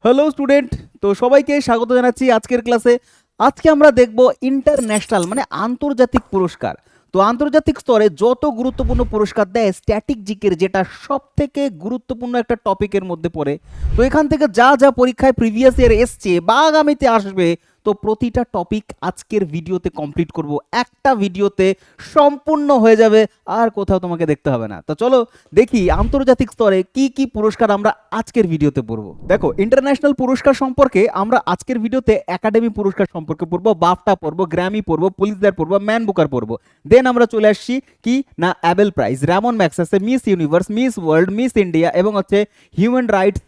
Hello student, তো সবাইকে স্বাগত জানাচ্ছি আজকের ক্লাসে। আজকে আমরা দেখব ইন্টারন্যাশনাল মানে আন্তর্জাতিক পুরস্কার। তো আন্তর্জাতিক স্তরে যত গুরুত্বপূর্ণ পুরস্কার দেয় স্ট্যাটিক জিকের, যেটা সব থেকে গুরুত্বপূর্ণ একটা টপিকের মধ্যে পড়ে। তো এখান থেকে যা যা পরীক্ষায় প্রিভিয়াস ইয়ার এসছে বা আগামীতে আসবে, তো প্রতিটা টপিক আজকের ভিডিওতে কমপ্লিট করব। একটা ভিডিওতে সম্পূর্ণ হয়ে যাবে, আর কোথাও তোমাকে দেখতে হবে না। তো চলো দেখি আন্তর্জাতিক স্তরে কি কি পুরস্কার আমরা আজকের ভিডিওতে পড়বো। দেখো, ইন্টারন্যাশনাল পুরস্কার সম্পর্কে আমরা আজকের ভিডিওতে একাডেমি পুরস্কার সম্পর্কে পড়বো, বাফটা পড়বো, গ্র্যামি পড়বো, পুলিৎজার পড়বো, ম্যান বুকার পড়বো। দেন আমরা চলে আসছি কি না, Abel prize, Ramon Magsaysay miss universe, miss world, miss India এবং হচ্ছে human rights,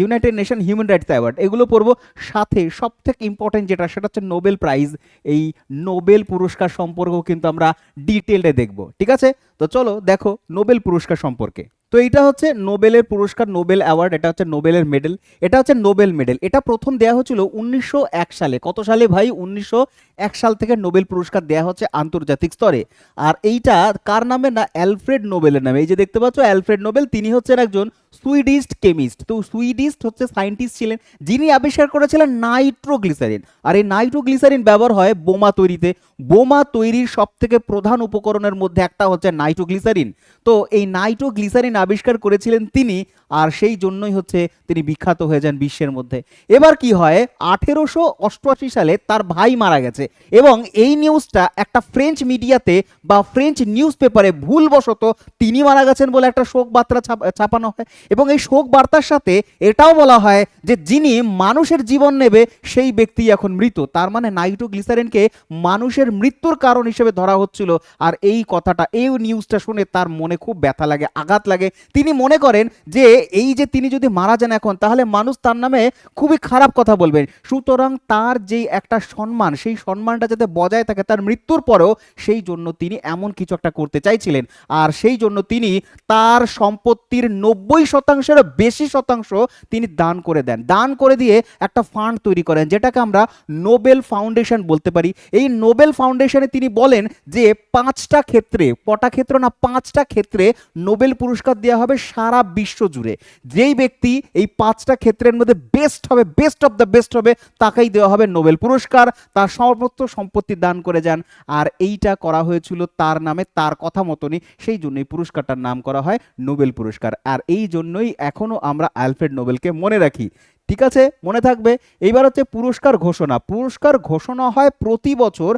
United nation human rights award, এগুলো পড়বো। সাথে সব থেকে ইম্পর্টেন্ট যেটা, সেটা হচ্ছে নোবেল প্রাইজ। এই নোবেল পুরস্কার সম্পর্কেও কিন্তু আমরা ডিটেলডে দেখব, ঠিক আছে? তো চলো দেখো নোবেল পুরস্কার সম্পর্কে। তো এইটা হচ্ছে নোবেলের পুরস্কার, নোবেল অ্যাওয়ার্ড। এটা হচ্ছে নোবেলের মেডেল, এটা হচ্ছে নোবেল মেডেল। এটা প্রথম দেওয়া হয়েছিল 1901 সালে। কত সালে ভাই? 1901 সাল থেকে নোবেল পুরস্কার দেওয়া হচ্ছে আন্তর্জাতিক স্তরে। আর এইটা কার নামে? না, অ্যালফ্রেড নোবেলের নামে। এই যে দেখতে পাচ্ছ অ্যালফ্রেড নোবেল, তিনি হচ্ছেন একজন সুইডিশ কেমিস্ট। তো সুইডিশ হচ্ছে সায়েন্টিস্ট ছিলেন যিনি আবিষ্কার করেছিলেন নাইট্রোগ্লিসারিন। আর এই নাইট্রোগ্লিসারিন ব্যবহার হয় বোমা তৈরিতে। বোমা তৈরির সব থেকে প্রধান উপকরণের মধ্যে একটা হচ্ছে নাইট্রোগ্লিসারিন। তো এই নাইট্রোগ্লিসারিন আবিষ্কার করেছিলেন তিনি, আর সেই জন্যই হচ্ছে তিনি বিখ্যাত হয়ে যান বিশ্বের মধ্যে। এবার কি হয়, 1888 সালে তার ভাই মারা গেছে এবং এই নিউজটা একটা ফ্রেঞ্চ মিডিয়াতে বা ফ্রেঞ্চ নিউজ পেপারে ভুলবশত তিনি মারা গেছেন বলে একটা শোক বার্তা ছাপানো হয়। এবং এই শোক বার্তার সাথে এটাও বলা হয় যে যিনি মানুষের জীবন নেবে সেই ব্যক্তি এখন মৃত। তার মানে নাইট্রোগ্লিসারিনকে মানুষের মৃত্যুর কারণ হিসেবে ধরা হচ্ছিল। আর এই কথাটা, এই নিউজটা শুনে তার মনে খুব ব্যথা লাগে, আঘাত লাগে। তিনি মনে করেন যে এই যে তিনি যদি মারা যান এখন, তাহলে মানুষ তার নামে খুবই খারাপ কথা বলবেন। সুতরাং তার যেই একটা সম্মান, সেই সম্মানটা যাতে বজায় থাকে তার মৃত্যুর পরেও, সেই জন্য তিনি এমন কিছু একটা করতে চাইছিলেন। আর সেই জন্য তিনি তার সম্পত্তির 90%-এরও বেশি শতাংশ তিনি দান করে দেন। দান করে দিয়ে একটা ফান্ড তৈরি করেন, যেটাকে আমরা নোবেল ফাউন্ডেশন বলতে পারি। এই নোবেল ফাউন্ডেশনে তিনি বলেন যে 5টা ক্ষেত্রে, কটা ক্ষেত্র না, 5টা ক্ষেত্রে নোবেল পুরস্কার দেওয়া হবে সারা বিশ্ব জুড়ে। যেই ব্যক্তি এই 5টা ক্ষেত্রের মধ্যে বেস্ট হবে, বেস্ট অফ দ্য বেস্ট হবে, তাকেই দেওয়া হবে নোবেল পুরস্কার। তার সমস্ত সম্পত্তি দান করে যান। আর এইটা করা হয়েছিল তার নামে, তার কথা মতনই। সেই জন্যই পুরস্কারটার নাম করা হয় নোবেল পুরস্কার। আর এই জন্যই এখনো আমরা অ্যালফ্রেড নোবেলকে মনে রাখি, ঠিক আছে? মনে থাকবে। এইবার হচ্ছে পুরস্কার ঘোষণা। পুরস্কার ঘোষণা হয় প্রতি বছর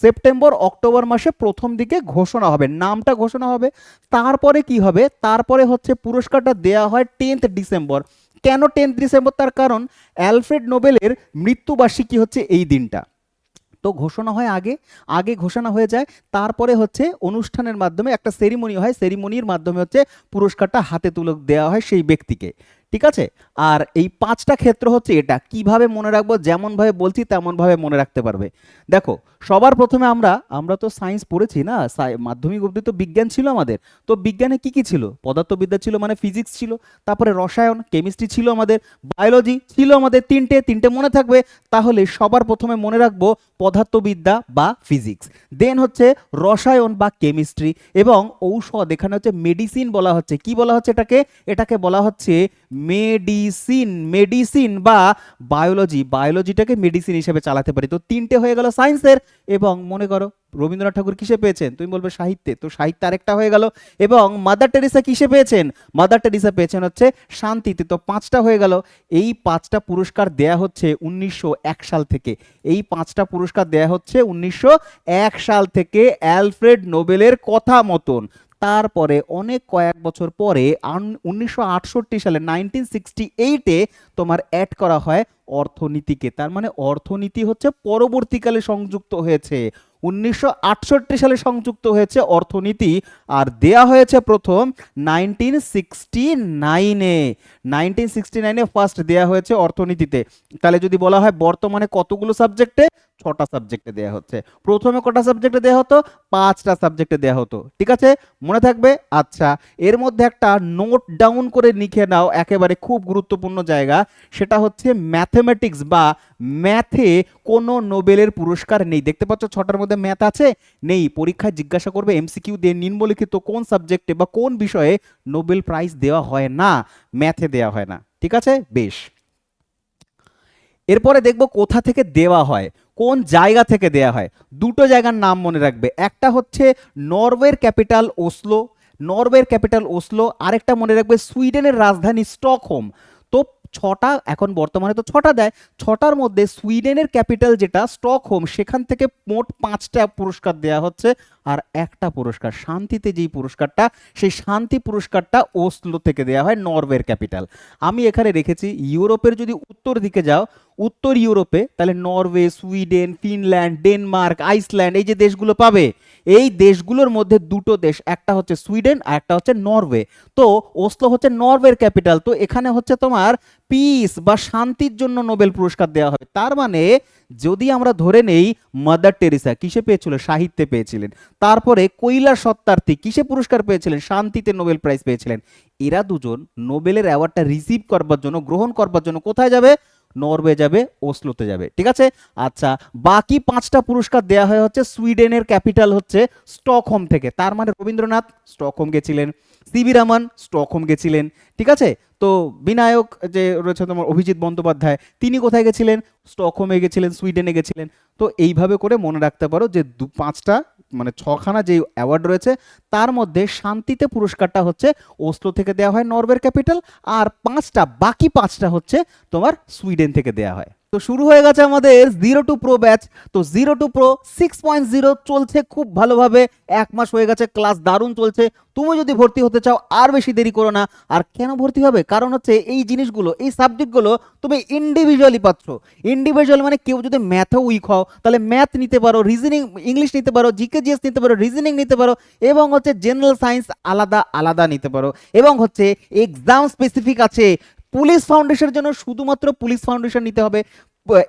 সেপ্টেম্বর অক্টোবর মাসে প্রথম দিকে ঘোষণা হবে, নামটা ঘোষণা হবে। তারপরে কি হবে, তারপরে হচ্ছে পুরস্কারটা দেয়া হয় 10th ডিসেম্বর। কেন 10th ডিসেম্বর? তার কারণ অ্যালফ্রেড নোবেলের মৃত্যুবার্ষিকী হচ্ছে এই দিনটা। তো ঘোষণা হয় আগে, আগে ঘোষণা হয়ে যায়। তারপরে হচ্ছে অনুষ্ঠানের মাধ্যমে একটা সেরিমনি হয়, সেরিমনির মাধ্যমে হচ্ছে পুরস্কারটা হাতে তুলে দেওয়া হয় সেই ব্যক্তিকে, ঠিক আছে? আর এই 5টা ক্ষেত্র হচ্ছে, এটা কিভাবে মনে রাখবো, যেমনভাবে বলছি তেমনভাবে মনে রাখতে পারবে। দেখো, সবার প্রথমে আমরা তো সায়েন্স পড়েছি না, মাধ্যমিক অবধি তো বিজ্ঞান ছিল আমাদের। তো বিজ্ঞানে কি কি ছিল? পদার্থবিদ্যা ছিল, মানে ফিজিক্স ছিল, তারপরে রসায়ন কেমিস্ট্রি ছিল আমাদের, বায়োলজি ছিল আমাদের। তিনটে তিনটে মনে থাকবে। তাহলে সবার প্রথমে মনে রাখবো পদার্থবিদ্যা বা ফিজিক্স, দেন হচ্ছে রসায়ন বা কেমিস্ট্রি, এবং ঔষধ। এখানে হচ্ছে মেডিসিন বলা হচ্ছে। কি বলা হচ্ছে এটাকে? এটাকে বলা হচ্ছে মেডিসিন, মেডিসিন বা বায়োলজি। বায়োলজিটাকে মেডিসিন হিসেবে চালাতে পারি। তো তিনটে হয়ে গেল সায়েন্সের। এবং মনে করো রবীন্দ্রনাথ ঠাকুর কিসে পেয়েছেন? তুমি বলবে সাহিত্যে, তো সাহিত্য আরেকটা হয়ে গেল। এবং মাদার টেরেসা কিসে পেয়েছেন? মাদার টেরেসা পেয়েছেন হচ্ছে শান্তিতে। তো 5টা হয়ে গেল। এই 5টা পুরস্কার দেয়া হচ্ছে 1901 সাল থেকে। এই 5টা পুরস্কার দেয়া হচ্ছে 1901 সাল থেকে অ্যালফ্রেড নোবেলের কথা মতন। তারপরে অনেক কয়েক বছর পরে 1968 সালে 1968-এ তোমার অ্যাড করা হয় অর্থনীতিকে। তার মানে অর্থনীতি হচ্ছে পরবর্তীকালে সংযুক্ত হয়েছে, 1968 সালে সংযুক্ত হয়েছে অর্থনীতি। আর দেয়া হয়েছে প্রথম 1969-এ। 1969-এ ফার্স্ট দেয়া হয়েছে অর্থনীতিতে। তাহলে যদি বলা হয় বর্তমানে কতগুলো সাবজেক্টে, 6টা সাবজেক্টে দেয়া হচ্ছে। প্রথমে কটা সাবজেক্টে দেয়া হতো? 5টা সাবজেক্টে দেয়া হতো। ঠিক আছে, মনে থাকবে? আচ্ছা, এর মধ্যে একটা নোট ডাউন করে লিখে নাও, একেবারে খুব গুরুত্বপূর্ণ জায়গা, সেটা হচ্ছে ম্যাথমেটিক্স বা ম্যাথে কোনো নোবেলের পুরস্কার নেই। দেখতে পাচ্ছ 6টার মধ্যে ম্যাথ আছে? নেই। পরীক্ষায় জিজ্ঞাসা করবে এমসিকিউ দিয়ে, নিম্নলিখিত কোন সাবজেক্টে বা কোন বিষয়ে নোবেল প্রাইজ দেওয়া হয় না? ম্যাথে দেওয়া হয় না। ঠিক আছে, বেশ। এরপরে দেখব কোথা থেকে দেওয়া হয়, কোন জায়গা থেকে দেওয়া হয়। দুটো জায়গার নাম মনে রাখবে, একটা হচ্ছে নরওয়ের ক্যাপিটাল ওসলো, নরওয়ের ক্যাপিটাল ওসলো, আরেকটা মনে রাখবে সুইডেনের রাজধানী স্টকহোম। তো 6টা, এখন বর্তমানে তো 6টা দেয়, 6টার মধ্যে সুইডেনের ক্যাপিটাল যেটা স্টকহোম, সেখান থেকে মোট 5টা পুরস্কার দেওয়া হচ্ছে। আর একটা পুরস্কার, শান্তিতে যেই পুরস্কারটা, সেই শান্তি পুরস্কারটা ওসলো থেকে দেওয়া হয়, নরওয়ের ক্যাপিটাল। আমি এখানে রেখেছি ইউরোপের যদি উত্তর দিকে যাও, উত্তর ইউরোপে, তাহলে Norway, Sweden, Finland, Denmark, Iceland, এই যে দেশগুলো পাবে, এই দেশগুলোর মধ্যে দুটো দেশ, একটা হচ্ছে সুইডেন আর একটা হচ্ছে নরওয়ে। তো ওসলো হচ্ছে নরওয়ের ক্যাপিটাল, তো এখানে হচ্ছে তোমার পিস বা শান্তির জন্য নোবেল পুরস্কার দেওয়া হবে। তার মানে যদি আমরা ধরে নেই মাদার টেরেসা কিসে পেয়েছিল? সাহিত্যে পেয়েছিলেন। তারপরে কৈলাস সত্যার্থী কিসে পুরস্কার পেয়েছিলেন? শান্তিতে নোবেল প্রাইজ পেয়েছিলেন। এরা দুজন নোবেলের অ্যাওয়ার্ডটা রিসিভ করবার জন্য, গ্রহণ করবার জন্য কোথায় যাবে? নরওয়ে যাবে, ওসলোতে যাবে। ঠিক আছে, আচ্ছা, বাকি 5টা পুরস্কার দেয়া হয় হচ্ছে সুইডেনের ক্যাপিটাল হচ্ছে স্টকহোম থেকে। তার মানে রবীন্দ্রনাথ স্টকহোম গেছিলেন, সিবি রমন স্টকহোম গেছিলেন। ঠিক আছে, তো বিনায়ক যে রয়েছে তোমার অভিজিৎ বন্দ্যোপাধ্যায়, তিনি কোথায় গেছিলেন? স্টকহোমে গেছিলেন, সুইডেনে গেছিলেন। তো এইভাবে করে মনে রাখতে পারো যে 5টা মানে 6খানা যে অ্যাওয়ার্ড রয়েছে, তার মধ্যে শান্তিতে পুরস্কারটা হচ্ছে ওসলো থেকে দেওয়া হয়, নরওয়ের ক্যাপিটাল, আর বাকি 5টা হচ্ছে তোমার সুইডেন থেকে দেওয়া হয়। তো শুরু হয়ে গেছে আমাদের 0 to Pro ব্যাচ। তো 0 to Pro 6.0 চলছে খুব ভালোভাবে, 1 মাস হয়ে গেছে, ক্লাস দারুণ চলছে। তুমি যদি ভর্তি হতে চাও আর বেশি দেরি করো না। আর কেন ভর্তি হবে? কারণ হচ্ছে এই জিনিসগুলো, এই সাবজেক্টগুলো তুমি ইন্ডিভিজুয়ালি পাচ্ছ। ইন্ডিভিজুয়াল মানে কেউ যদি ম্যাথে উইক হও, তাহলে ম্যাথ নিতে পারো, রিজনিং ইংলিশ নিতে পারো, জিকে জিএস নিতে পারো, রিজনিং নিতে পারো, এবং হচ্ছে জেনারেল সায়েন্স আলাদা আলাদা নিতে পারো। এবং হচ্ছে এক্সাম স্পেসিফিক আছে। পুলিশ ফাউন্ডেশনের জন্য শুধুমাত্র পুলিশ ফাউন্ডেশন নিতে হবে,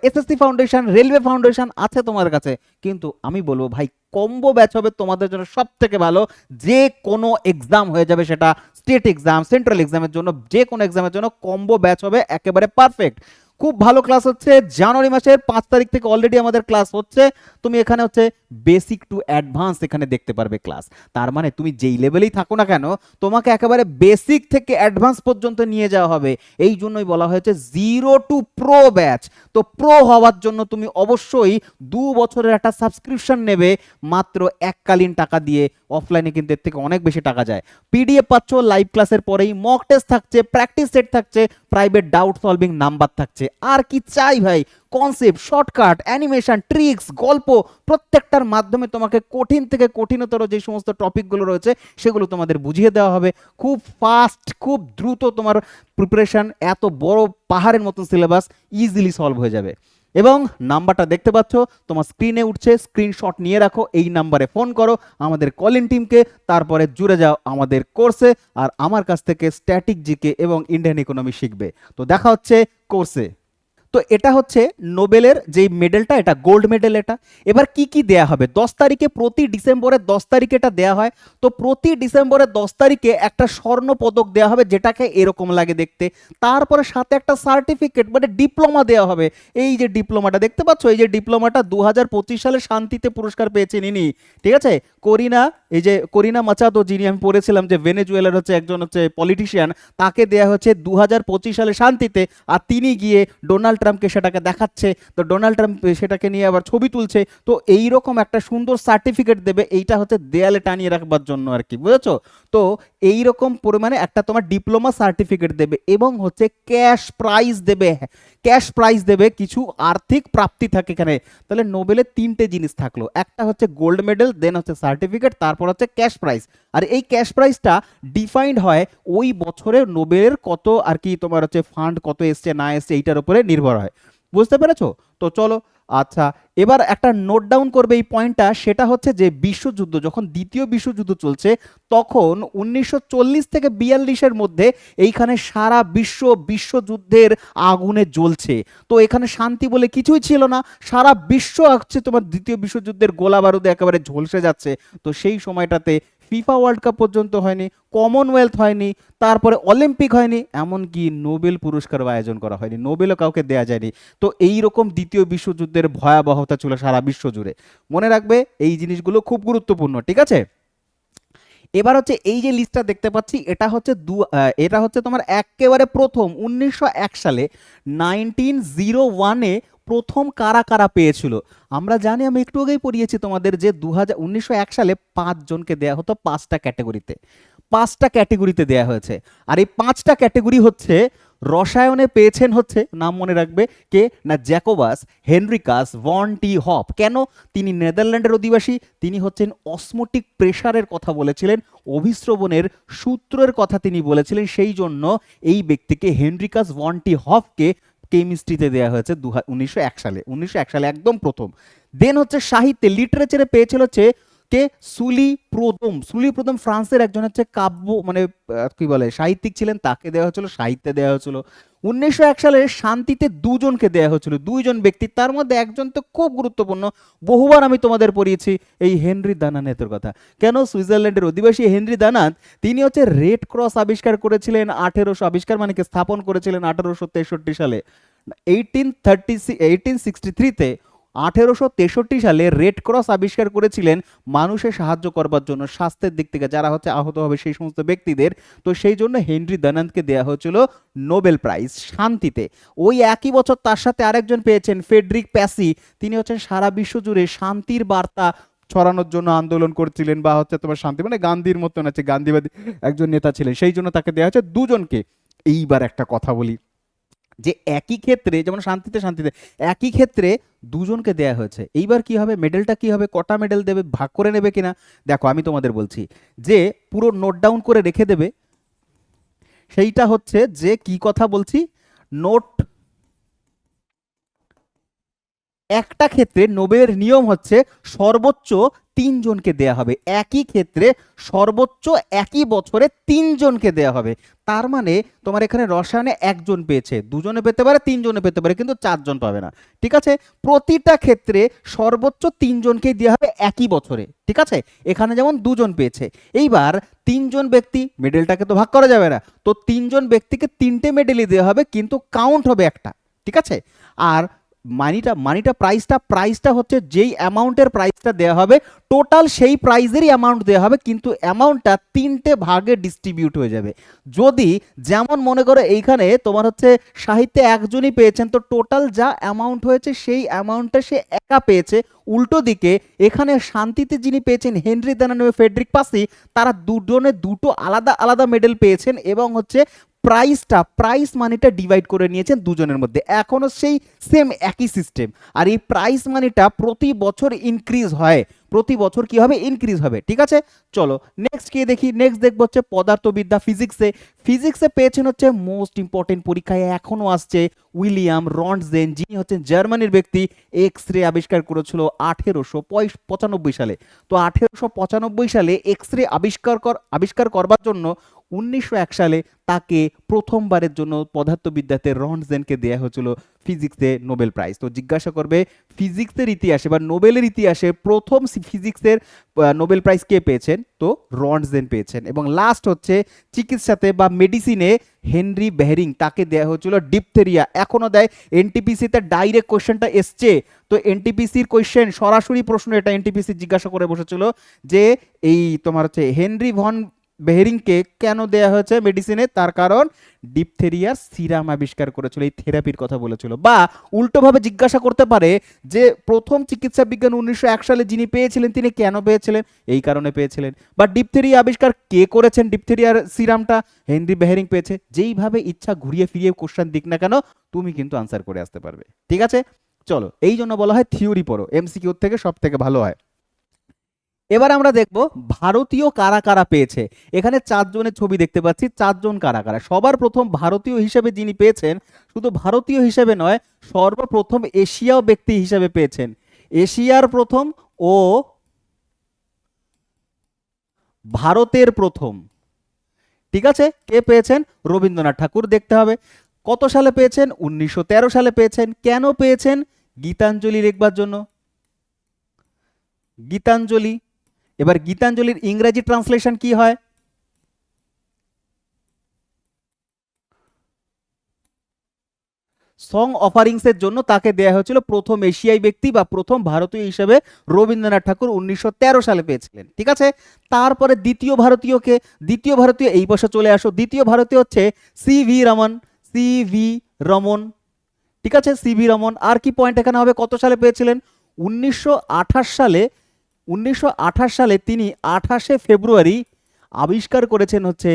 এসএসসি ফাউন্ডেশন, রেলওয়ে ফাউন্ডেশন আছে তোমার কাছে। কিন্তু আমি বলবো ভাই, কম্বো ব্যাচ হবে তোমাদের জন্য সব থেকে ভালো। যে কোনো এক্সাম হয়ে যাবে, সেটা স্টেট এক্সাম, সেন্ট্রাল এক্সামের জন্য, যে কোনো এক্সামের জন্য কম্বো ব্যাচ হবে একেবারে পারফেক্ট। খুব ভালো ক্লাস হচ্ছে, জানুয়ারি মাসের 5 তারিখ থেকে অলরেডি আমাদের ক্লাস হচ্ছে। তুমি এখানে হচ্ছে বেসিক টু অ্যাডভান্স এখানে দেখতে পারবে ক্লাস। তার মানে তুমি যেই লেভেলেই থাকো না কেন, তোমাকে একেবারে বেসিক থেকে অ্যাডভান্স পর্যন্ত নিয়ে যাওয়া হবে। এই জন্যই বলা হয়েছে 0 to Pro ব্যাচ। তো প্রো হওয়ার জন্য তুমি অবশ্যই 2 বছরের একটা সাবস্ক্রিপশন নেবে, মাত্র এককালীন টাকা দিয়ে। অফলাইনে কিন্তু এর থেকে অনেক বেশি টাকা যায়। পিডিএফ পাচ্ছ লাইভ ক্লাসের পরেই, মক টেস্ট থাকছে, প্র্যাকটিস সেট থাকছে, প্রাইভেট ডাউট সলভিং নাম্বার থাকছে। আর কি চাই ভাই? কনসেপ্ট, শর্টকাট, অ্যানিমেশন, ট্রিক্স, গল্প, প্রত্যেকটার মাধ্যমে তোমাকে কঠিন থেকে কঠিনতর যে সমস্ত টপিকগুলো রয়েছে সেগুলো তোমাদের বুঝিয়ে দেওয়া হবে। খুব ফাস্ট, খুব দ্রুত তোমার প্রিপারেশন, এত বড় পাহাড়ের মতন সিলেবাস ইজিলি সলভ হয়ে যাবে। এবং নাম্বারটা দেখতে পাচ্ছ তোমার স্ক্রিনে উঠছে, স্ক্রিনশট নিয়ে রাখো, এই নাম্বারে ফোন করো আমাদের কলিং টিমকে, তারপরে জুড়ে যাও আমাদের কোর্সে, আর আমার কাছ থেকে স্ট্যাটিক জিকে এবং ইন্ডিয়ান ইকোনমি শিখবে। তো দেখা হচ্ছে কোর্সে। তো এটা হচ্ছে নোবেলের যে মেডেলটা, এটা গোল্ড মেডেল। এটা এবার কি কি দেয়া হবে? 10 তারিখে, প্রতি ডিসেম্বরের 10 তারিখে এটা দেয়া হয়। তো প্রতি ডিসেম্বরের 10 তারিখে একটা স্বর্ণ পদক দেওয়া হবে, যেটাকে এরকম লাগে দেখতে। তারপরে সাথে একটা সার্টিফিকেট মানে ডিপ্লোমা দেওয়া হবে। এই যে ডিপ্লোমাটা দেখতে পাচ্ছ, এই যে ডিপ্লোমাটা 2025 সালে শান্তিতে পুরস্কার পেয়েছেন ইনি। ঠিক আছে, করিনা, এই যে করিনা মাচাদো, যিনি আমি পড়েছিলাম যে ভেনেজুয়েলার হচ্ছে একজন হচ্ছে পলিটিশিয়ান, তাকে দেয়া হচ্ছে 2025 সালে শান্তিতে। আর তিনি গিয়ে ডোনাল্ড ট্রাম্পকে সেটাকে দেখাচ্ছে, তো ডোনাল্ড ট্রাম্প সেটাকে নিয়ে আবার ছবি তুলছে। তো এই রকম একটা সুন্দর সার্টিফিকেট দেবে, এইটা হচ্ছে দেয়ালে টানিয়ে রাখবার জন্য আর কি, বুঝেছো? তো এই রকম পরিমাণে একটা তোমার ডিপ্লোমা সার্টিফিকেট দেবে, এবং হচ্ছে ক্যাশ প্রাইজ দেবে। ক্যাশ প্রাইজ দেবে, কিছু আর্থিক প্রাপ্তি থাকে এখানে। তাহলে নোবেলের 3টে জিনিস থাকলো, একটা হচ্ছে গোল্ড মেডেল, দেন হচ্ছে সার্টিফিকেট, তারপর হচ্ছে ক্যাশ প্রাইজ। আর এই ক্যাশ প্রাইজটা ডিফাইন্ড হয় ওই বছরে নোবেলের কত আর কি তোমার হচ্ছে ফান্ড কত এসছে না এসছে, এইটার উপরে নির্ভর হয়। বুঝতে পেরেছো? তো চলো, আচ্ছা, এবার একটা নোট ডাউন করবে এই পয়েন্টটা, সেটা হচ্ছে যে বিশ্বযুদ্ধ, যখন দ্বিতীয় বিশ্বযুদ্ধ চলছে তখন 1940 থেকে 42-এর মধ্যে এইখানে সারা বিশ্বযুদ্ধের আগুনে জ্বলছে। তো এখানে শান্তি বলে কিছুই ছিল না, সারা বিশ্ব হচ্ছে তোমার দ্বিতীয় বিশ্বযুদ্ধের গোলা বারুদে একেবারে ঝলসে যাচ্ছে। তো সেই সময়টাতে ফিফা ওয়ার্ল্ড কাপ পর্যন্ত হয়নি, কমনওয়েলথ হয়নি, তারপরে অলিম্পিক হয়নি, এমনকি নোবেল পুরস্কারও আয়োজন করা হয়নি, নোবেলও কাউকে দেয়া যায়নি। তো এই রকম দ্বিতীয় বিশ্বযুদ্ধের ভয়াবহতা ছিল সারা বিশ্ব জুড়ে। মনে রাখবে এই জিনিসগুলো খুব গুরুত্বপূর্ণ, ঠিক আছে? এবার হচ্ছে এই যে লিস্টটা দেখতে পাচ্ছি, এটা হচ্ছে তোমার একেবারে প্রথম 1901 সালে, 1901-এ প্রথম কারা কারা পেয়েছিল। আমরা জানি, আমি একটু আগেই পড়িয়েছি তোমাদের যে 1901 সালে 5 জনকে দেয়া হতো 5টা ক্যাটাগরিতে, 5টা ক্যাটাগরিতে দেয়া হয়েছে। আর এই 5টা ক্যাটাগরি হচ্ছে, রসায়নে পেয়েছেন হচ্ছে, নাম মনে রাখবে, কে না, জ্যাকোবাস হেনরিকাস ভন টি হপ। কেন? তিনি নেদারল্যান্ডের অধিবাসী, তিনি হচ্ছেন অসমোটিক প্রেসারের কথা বলেছিলেন, অভিস্রবণের সূত্রের কথা তিনি বলেছিলেন, সেই জন্য এই ব্যক্তিকে হেনরিকাস ভন টি হফকে কেমিস্ট্রিতে দেওয়া হয়েছে 1901 সালে, 1901 সালে একদম প্রথম। দেন হচ্ছে সাহিত্যে, লিটারেচারে পেয়েছিল হচ্ছে কে, সুলি প্রদম ফ্রান্সের একজন হচ্ছে কাব্য মানে কি বলে সাহিত্যিক ছিলেন, তাকে দেওয়া হয়েছিল, সাহিত্যে দেওয়া হয়েছিল। 1901 সালে শান্তিতে 2জনকে দেওয়া হয়েছিল, 2জন ব্যক্তি, তার মধ্যে একজন তো খুব গুরুত্বপূর্ণ, বহুবার আমি তোমাদের পড়িয়েছি এই হেনরি দানানেতের কথা। কেন? সুইজারল্যান্ডের অধিবাসী হেনরি দানাত, তিনি হচ্ছে রেড ক্রস আবিষ্কার করেছিলেন 1800, আবিষ্কার মানে কি স্থাপন করেছিলেন 1863 সালে। 1863-তে 1863 সালে রেড ক্রস আবিষ্কার করেছিলেন মানুষের সাহায্য করবার জন্য, স্বাস্থ্যের দিক থেকে যারা হচ্ছে আহত হবে সেই সমস্ত ব্যক্তিদের। তো সেই জন্য হেনরি দানান্তকে দেওয়া হয়েছিল নোবেল প্রাইজ শান্তিতে। ওই একই বছর তার সাথে আরেকজন পেয়েছেন, ফ্রেডরিক প্যাসি, তিনি হচ্ছেন সারা বিশ্ব জুড়ে শান্তির বার্তা ছড়ানোর জন্য আন্দোলন করছিলেন, বা হচ্ছে তোমার শান্তি মানে গান্ধীর মতন আছে, গান্ধীবাদী একজন নেতা ছিলেন, সেই জন্য তাকে দেওয়া হচ্ছে 2জনকে। এইবার একটা কথা বলি, যে একই ক্ষেত্রে যেমন শান্তিতে শান্তিতে একই ক্ষেত্রে 2জনকে দেয়া হয়েছে, এইবার কি হবে, মেডেলটা কি হবে, কটা মেডেল দেবে, ভাগ করে নেবে কিনা? দেখো আমি তোমাদের বলছি, যে পুরো নোট ডাউন করে রেখে দেবে, সেইটা হচ্ছে যে কি কথা বলছি, নোট, একটা ক্ষেত্রে নোবেলের নিয়ম হচ্ছে সর্বোচ্চ 3জনকে দেয়া হবে, একই ক্ষেত্রে সর্বোচ্চ একই বছরে 3জনকে দেয়া হবে। তার মানে তোমার এখানে রসায়নে 1জন পেয়েছে, 2জনে পেতে পারে, 3জনে পেতে পারে, কিন্তু 4জন পাবে না, ঠিক আছে? প্রতিটা ক্ষেত্রে সর্বোচ্চ 3জনকেই দেওয়া হবে একই বছরে, ঠিক আছে? এখানে যেমন 2জন পেয়েছে, এইবার 3জন ব্যক্তি, মেডেলটাকে তো ভাগ করা যাবে না, তো 3জন ব্যক্তিকে 3টে মেডেলই দেওয়া হবে, কিন্তু কাউন্ট হবে একটা, ঠিক আছে? আর প্রাইসটা হচ্ছে যেই অ্যামাউন্টের প্রাইসটা দেওয়া হবে, টোটাল সেই প্রাইজেরই অ্যামাউন্ট দেওয়া হবে, কিন্তু অ্যামাউন্টটা 3টে ভাগে ডিস্ট্রিবিউট হয়ে যাবে। যদি যেমন মনে করো এইখানে তোমার হচ্ছে সাহিত্যে 1জনই পেয়েছেন, তো টোটাল যা অ্যামাউন্ট হয়েছে সেই অ্যামাউন্টটা সে একা পেয়েছে। উল্টো দিকে এখানে শান্তিতে যিনি পেয়েছেন হেনরি দানান এবং ফ্রেডরিক পাসি, তারা 2জনে 2টো আলাদা আলাদা মেডেল পেয়েছেন, এবং হচ্ছে প্রাইস মানিটা ডিভাইড করে নিয়েছেন 2জনের মধ্যে, এখনো সেই সেম একই সিস্টেম। আর এই প্রাইস মানিটা প্রতি বছর ইনক্রিজ হয়, প্রতি বছর কি হবে, ইনক্রিজ হবে, ঠিক আছে? চলো নেক্সট কি দেখি, নেক্সট দেখবো হচ্ছে পদার্থবিদ্যা, ফিজিক্সে পেয়েছেন হচ্ছে মোস্ট ইম্পর্টেন্ট, পরীক্ষায় এখনো আসছে, উইলিয়াম রন্টজেন, যিনি হচ্ছেন জার্মানির ব্যক্তি, এক্স রে আবিষ্কার করেছিল 1895 সালে। তো 1895 সালে এক্স রে আবিষ্কার করবার জন্য 1901 সালে তাকে প্রথমবারের জন্য পদার্থবিদ্যাতে রন্টজেনকে দেয়া হয়েছিল ফিজিক্সে নোবেল প্রাইজ। তো জিজ্ঞাসা করবে ফিজিক্সের ইতিহাসে বা নোবেলের ইতিহাসে প্রথম ফিজিক্সের নোবেল প্রাইজ কে পেয়েছেন? তো রন্টজেন পেয়েছেন। এবং লাস্ট হচ্ছে চিকিৎসাতে বা মেডিসিনে হেনরি বেহরিং, তাকে দেয়া হয়েছিল ডিপথেরিয়া, এখনো দেয়, এনটিপিসিতে ডাইরেক্ট কোশ্চেনটা এসছে। তো এনটিপিসির কোশ্চেন, সরাসরি প্রশ্ন এটা, এনটিপিসি জিজ্ঞাসা করে বসেছিল যে এই তোমার হচ্ছে হেনরি ভন বেহরিংকে কেন দেয়া হয়েছে মেডিসিনে, তার কারণ ডিপথেরিয়ার সিরাম আবিষ্কার করেছিল, এই থেরাপির কথা বলেছিল। বা উল্টোভাবে জিজ্ঞাসা করতে পারে যে প্রথম চিকিৎসা বিজ্ঞান 1901 সালে যিনি পেয়েছিলেন তিনি কেন পেয়েছিলেন, এই কারণে পেয়েছিলেন। বা ডিপথেরিয়া আবিষ্কার কে করেছেন, ডিপথেরিয়ার সিরামটা হেনরি বেহরিং পেয়েছে। যেইভাবে ইচ্ছা ঘুরিয়ে ফিরিয়ে কোশ্চেন দিক না কেন, তুমি কিন্তু আনসার করে আসতে পারবে, ঠিক আছে? চলো, এই জন্য বলা হয় থিওরি পড়ো, এমসিকিউ থেকে সব থেকে ভালো হয়। এবার আমরা দেখব ভারতীয় কারা কারা পেয়েছে। এখানে 4 জনের ছবি দেখতে পাচ্ছি, 4 জন কারা কারা। সবার প্রথম ভারতীয় হিসেবে যিনি পেয়েছেন, শুধু ভারতীয় হিসেবে নয়, সর্বপ্রথম এশীয় ব্যক্তি হিসেবে পেয়েছেন। এশিয়ার প্রথম ও ভারতের প্রথম, ঠিক আছে, কে পেয়েছেন? রবীন্দ্রনাথ ঠাকুর। দেখতে হবে কত সালে পেয়েছেন? 1913 সালে পেয়েছেন। কেন পেয়েছেন? গীতাঞ্জলি লিখবার জন্য। গীতাঞ্জলি। এবার গীতাঞ্জলির ইংরেজি ট্রান্সলেশন কি হয়? সং অফারিংস এর জন্য তাকে দেয়া হয়েছিল প্রথম এশিয়াই ব্যক্তি বা প্রথম ভারতীয় হিসেবে রবীন্দ্রনাথ ঠাকুর 1913 সালে পেয়েছিলেন, ঠিক আছে। তারপরে দ্বিতীয় ভারতীয়কে, দ্বিতীয় ভারতীয় এই বছর চলে আসো, দ্বিতীয় ভারতীয় হচ্ছে সিভি রমন। সিভি রমন, ঠিক আছে, সিভি রমন। আর কি পয়েন্ট এখানে হবে? কত সালে পেয়েছিলেন? 1928 সালে। 1928 সালে তিনি 28শে ফেব্রুয়ারি আবিষ্কার করেছেন হচ্ছে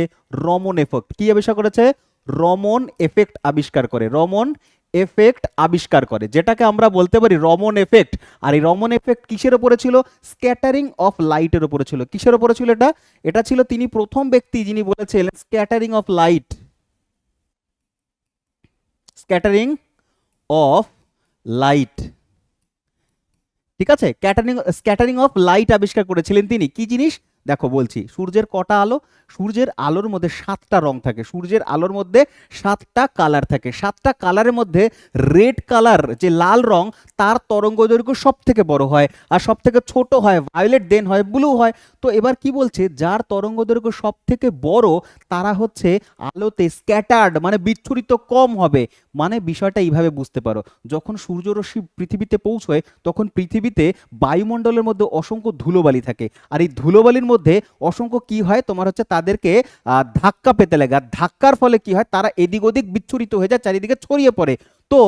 রমন এফেক্ট। কি আবিষ্কার করেছে? রমন এফেক্ট আবিষ্কার করে। রমন এফেক্ট আবিষ্কার করে, যেটাকে আমরা বলতে পারি রমন এফেক্ট। আর এই রমন এফেক্ট কিসের উপরে ছিল? স্ক্যাটারিং অফ লাইটের উপরে ছিল। কিসের উপরে ছিল এটা? এটা ছিল তিনি প্রথম ব্যক্তি যিনি বলেছিলেন scattering of light. Scattering of light, ঠিক আছে। স্ক্যাটারিং অফ লাইট আবিষ্কার করেছিলেন তিনি। কি জিনিস? দেখো বলছি, সূর্যের কটা আলো? সূর্যের আলোর মধ্যে 7টা রং থাকে। সূর্যের আলোর মধ্যে 7টা কালার থাকে। 7টা কালারের মধ্যে রেড কালার, যে লাল রং, তার তরঙ্গ দৈর্ঘ্য সব থেকে বড় হয়, আর সব থেকে ছোট হয় ভায়োলেট, দেন হয় ব্লু হয়। তো এবার কি বলছে? যার তরঙ্গ দৈর্ঘ্য সব থেকে বড় তারা হচ্ছে আলোতে স্ক্যাটার্ড, মানে বিচ্ছুরিত কম হবে। মানে বিষয়টা এইভাবে বুঝতে পারো, যখন সূর্যরশ্মি পৃথিবীতে পৌঁছয় তখন পৃথিবীতে বায়ুমণ্ডলের মধ্যে অসংখ্য ধুলোবালি থাকে। আর এই ধুলোবালির মধ্যে অসংখ্য কি হয়, তোমার হচ্ছে তাদেরকে ধাক্কা পেতে লাগে। আর ধাক্কার ফলে কি হয়? তারা এদিক ওদিক বিচ্ছুরিত হয়ে যায়, চারিদিকে ছড়িয়ে পড়ে। তো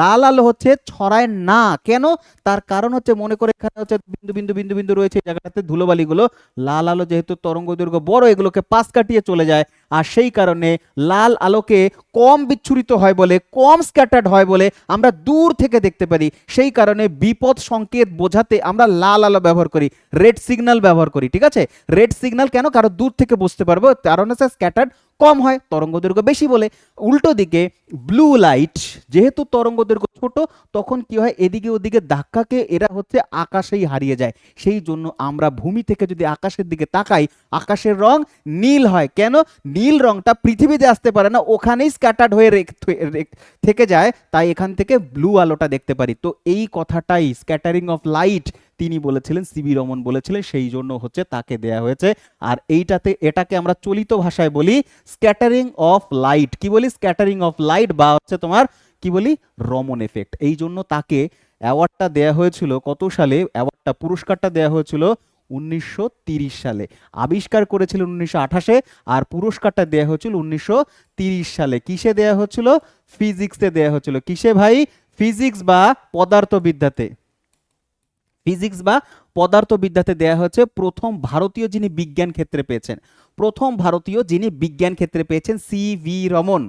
লাল আলো হচ্ছে ছড়ায় না। কেন? তার কারণ হচ্ছে, মনে করে এখানে হচ্ছে বিন্দু বিন্দু বিন্দু বিন্দু রয়েছে এই জায়গাটাতে ধুলোবালিগুলো। লাল আলো যেহেতু তরঙ্গ দৈর্ঘ্য বড়, এগুলোকে পাশ কাটিয়ে চলে যায়। আর সেই কারণে লাল আলোকে কম বিচ্ছুরিত হয় বলে, কম স্ক্যাটার্ড হয় বলে আমরা দূর থেকে দেখতে পারি। সেই কারণে বিপদ সংকেত বোঝাতে আমরা লাল আলো ব্যবহার করি, রেড সিগন্যাল ব্যবহার করি, ঠিক আছে। রেড সিগন্যাল কেন? কারণ দূর থেকে বুঝতে পারবো, কারণ হচ্ছে স্ক্যাটার্ড কম হয়, তরঙ্গ দৈর্ঘ্য বেশি বলে। উল্টো দিকে ব্লু লাইট, যেহেতু তরঙ্গ দৈর্ঘ্য ছোট, তখন কি হয়? এদিকে ওদিকে ধাক্কাকে এরা হচ্ছে আকাশেই হারিয়ে যায়। সেই জন্য আমরা ভূমি থেকে যদি আকাশের দিকে তাকাই, আকাশের রং নীল হয়। কেন? নীল রংটা পৃথিবীতে আসতে পারে না, ওখানেই স্ক্যাটার্ড হয়ে থেকে যায়, তাই এখান থেকে ব্লু আলোটা দেখতে পারি। তো এই কথাটাই স্ক্যাটারিং অফ লাইট তিনি বলেছিলেন, সিবি রমন বলেছিলেন, সেই জন্য হচ্ছে তাকে দেয়া হয়েছে। আর এটাকে আমরা চলিত ভাষায় বলি স্ক্যাটারিং অফ লাইট। কি বলি? স্ক্যাটারিং অফ লাইট, বা হচ্ছে তোমার কি বলি? রমন এফেক্ট। এই জন্য তাকে অ্যাওয়ার্ডটা দেয়া হয়েছিল কত সালে? অ্যাওয়ার্ডটা, পুরস্কারটা দেয়া হয়েছিল 1930 সালে। আবিষ্কার করেছিলেন 1928-এ, আর পুরস্কারটা দেয়া হয়েছিল 1930 সালে। কিসে দেয়া হচ্ছিল? ফিজিক্সে দেয়া হচ্ছিল। কিসে ভাই? ফিজিক্স বা পদার্থবিদ্যাতে। ফিজিক্স বা পদার্থবিদ্যাতে দেয়া হচ্ছে। প্রথম ভারতীয় যিনি বিজ্ঞান ক্ষেত্রে পেয়েছেন, প্রথম ভারতীয় যিনি বিজ্ঞান ক্ষেত্রে পেয়েছেন, সিভি রমন,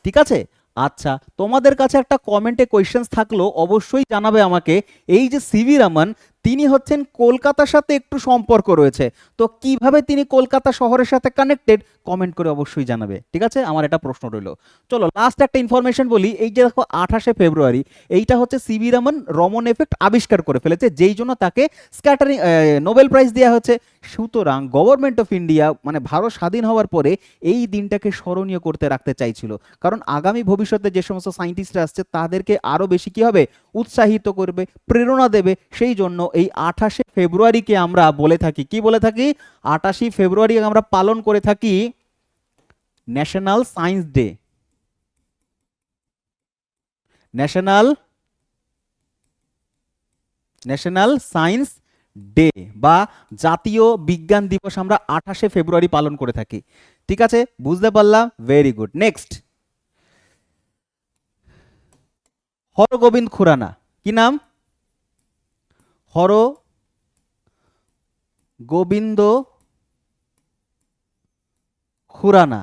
ঠিক আছে। আচ্ছা, তোমাদের কাছে একটা কমেন্টে কোয়েশ্চেন্স থাকলো, অবশ্যই জানাবে আমাকে। এই যে সিভি রমন, তিনি হচ্ছেন কলকাতার সাথে একটু সম্পর্ক রয়েছে, তো কিভাবে তিনি কলকাতা শহরের সাথে কানেক্টেড, কমেন্ট করে অবশ্যই জানাবে, ঠিক আছে। আমার এটা প্রশ্ন রইল। চলো লাস্ট একটা ইনফরমেশন বলি। এই যে দেখো 28শে ফেব্রুয়ারি, এইটা হচ্ছে সিভি রমন রমন এফেক্ট আবিষ্কার করে ফেলেছে, যেই জন্য তাকে স্ক্যাটারিং নোবেল প্রাইজ দেওয়া হচ্ছে। সুতরাং গভর্নমেন্ট অফ ইন্ডিয়া, মানে ভারত স্বাধীন হওয়ার পরে এই দিনটাকে স্মরণীয় করতে রাখতে চাইছিল, কারণ আগামী ভবিষ্যতে যে সমস্ত সায়েন্টিস্টরা আসছে তাদেরকে আরো বেশি কি হবে? উৎসাহিত করবে, প্রেরণা দেবে। সেই জন্য এই 28শে ফেব্রুয়ারিকে আমরা বলে থাকি, কি বলে থাকি? 28শে ফেব্রুয়ারি আমরা পালন করে থাকি national science day. National science day বা জাতীয় বিজ্ঞান দিবস আমরা 28শে ফেব্রুয়ারি পালন করে থাকি, ঠিক আছে। বুঝতে পারলাম? Very good. Next, Hargobind Khorana. কি নাম? হরগোবিন্দ খুরানা।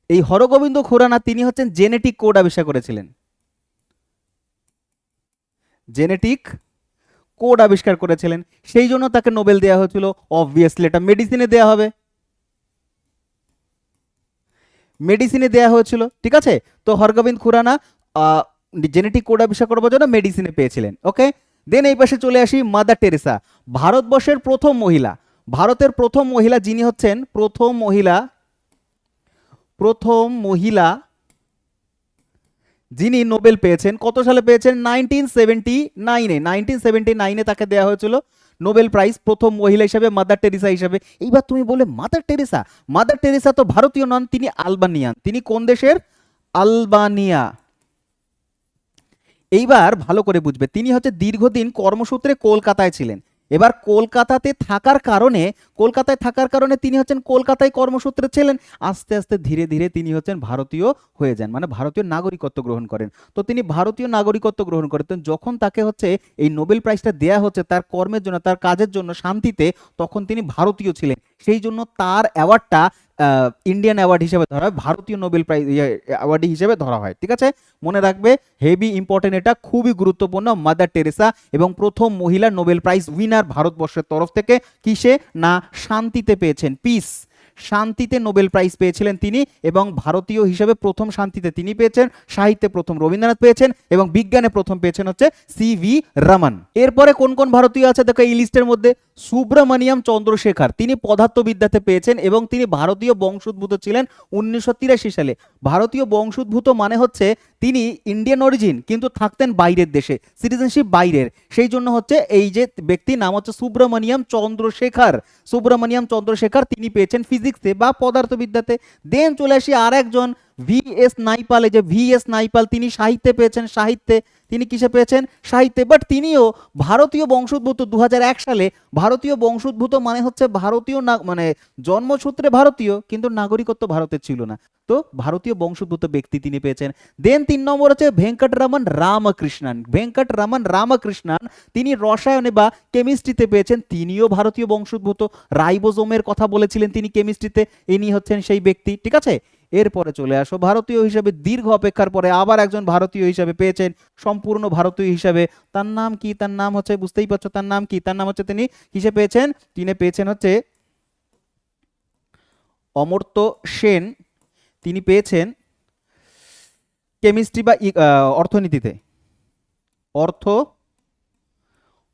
এই হরগোবিন্দ খুরানা তিনি হচ্ছেন জেনেটিক কোড আবিষ্কার করেছিলেন। জেনেটিক কোড আবিষ্কার করেছিলেন, সেই জন্য তাকে নোবেল দেওয়া হয়েছিল। অবভিয়াসলি এটা মেডিসিনে দেওয়া হবে, মেডিসিনে দেওয়া হয়েছিল, ঠিক আছে। তো হরগোবিন্দ খুরানা জেনেটিক কোড আবিষ্কার করবার জন্য মেডিসিনে পেয়েছিলেন। ওকে, দেন এই পাশে চলে আসি মাদার টেরেসা, ভারতবর্ষের প্রথম মহিলা, ভারতের প্রথম মহিলা যিনি হচ্ছেন প্রথম মহিলা যিনি নোবেল পেয়েছেন। কত সালে পেয়েছেন? 1979-এ তাকে দেওয়া হয়েছিল নোবেল প্রাইজ, প্রথম মহিলা হিসেবে, মাদার টেরেসা হিসেবে। এইবার তুমি বলে মাদার টেরেসা, মাদার টেরেসা তো ভারতীয় নন, তিনি আলবানিয়ান। তিনি কোন দেশের? আলবানিয়া। এইবার ভালো করে বুঝবে, তিনি হচ্ছে দীর্ঘদিন কর্মসূত্রে কলকাতায় ছিলেন। এবার কলকাতায় থাকার কারণে তিনি হচ্ছেন কলকাতায় কর্মসূত্রে ছিলেন, আস্তে আস্তে ধীরে ধীরে তিনি হচ্ছেন ভারতীয় হয়ে যান, মানে ভারতীয় নাগরিকত্ব গ্রহণ করেন। তো তিনি ভারতীয় নাগরিকত্ব গ্রহণ করেন, যখন তাকে হচ্ছে এই নোবেল প্রাইজটা দেয়া হচ্ছে তার কর্মের জন্য, তার কাজের জন্য শান্তিতে, তখন তিনি ভারতীয় ছিলেন, সেই জন্য তার অ্যাওয়ার্ডটা ইন্ডিয়ান অ্যাওয়ার্ড হিসেবে ধরা হয়, ভারতীয় নোবেল প্রাইজ অ্যাওয়ার্ড হিসেবে ধরা হয়, ঠিক আছে। মনে রাখবে, হেভি ইম্পর্টেন্ট, এটা খুবই গুরুত্বপূর্ণ। মাদার টেরেসা এবং প্রথম মহিলা নোবেল প্রাইজ উইনার ভারতবর্ষের তরফ থেকে। কিসে না? শান্তিতে পেয়েছেন, পিস, শান্তিতে নোবেল প্রাইজ পেয়েছিলেন তিনি, এবং ভারতীয় হিসেবে প্রথম শান্তিতে তিনি পেয়েছেন, সাহিত্যে প্রথম রবীন্দ্রনাথ পেয়েছেন, এবং বিজ্ঞানে প্রথম পেয়েছেন হচ্ছে CV রমন। এরপরে কোন কোন ভারতীয় আছে দেখো এই লিস্টের মধ্যে? সুব্রমণিয়াম চন্দ্রশেখর, তিনি পদার্থবিদ্যাতে পেয়েছেন এবং তিনি ভারতীয় বংশোদ্ভূত ছিলেন 1983 সালে। ভারতীয় বংশোদ্ভূত মানে হচ্ছে তিনি ইন্ডিয়ান অরিজিন কিন্তু থাকতেন বাইরের দেশে, সিটিজেনশিপ বাইরের, সেই জন্য হচ্ছে এই যে ব্যক্তির নাম হচ্ছে সুব্রমণিয়াম চন্দ্রশেখর, তিনি পেয়েছেন ফিজিক্সে বা পদার্থবিদ্যাতে। দেন চলে আসি আর একজন VS নাইপাল, এই যে VS নাইপাল, তিনি সাহিত্যে পেয়েছেন, তিনি কিসে পেয়েছেন? সাহিত্যে। বাট তিনিও ভারতীয় বংশোদ্ভূত 2001 সালে। ভারতীয় বংশোদ্ভূত মানে হচ্ছে ভারতীয় না, মানে জন্মসূত্রে ভারতীয় কিন্তু নাগরিকত্ব ভারতের ছিল না, তো ভারতীয় বংশোদ্ভূত ব্যক্তি তিনি পেয়েছেন। দেন 3 নম্বর হচ্ছে ভেঙ্কটরামন রামকৃষ্ণন, তিনি রসায়নে বা কেমিস্ট্রিতে পেয়েছেন, তিনিও ভারতীয় বংশোদ্ভূত। রাইবোজোমের কথা বলেছিলেন তিনি কেমিস্ট্রিতে, ইনি হচ্ছেন সেই ব্যক্তি, ঠিক আছে। এরপরে চলে আসো, ভারতীয় হিসেবে দীর্ঘ অপেক্ষার পরে আবার একজন ভারতীয় হিসেবে পেয়েছেন, সম্পূর্ণ ভারতীয় হিসেবে। তার নাম কি? তার নাম হচ্ছে, বুঝতেই পারছো তার নাম কি, তার নাম হচ্ছে, তিনি কিসে পেয়েছেন? তিনি পেয়েছেন হচ্ছে অমর্ত্য সেন, তিনি পেয়েছেন কেমিস্ট্রি বা অর্থনীতিতে,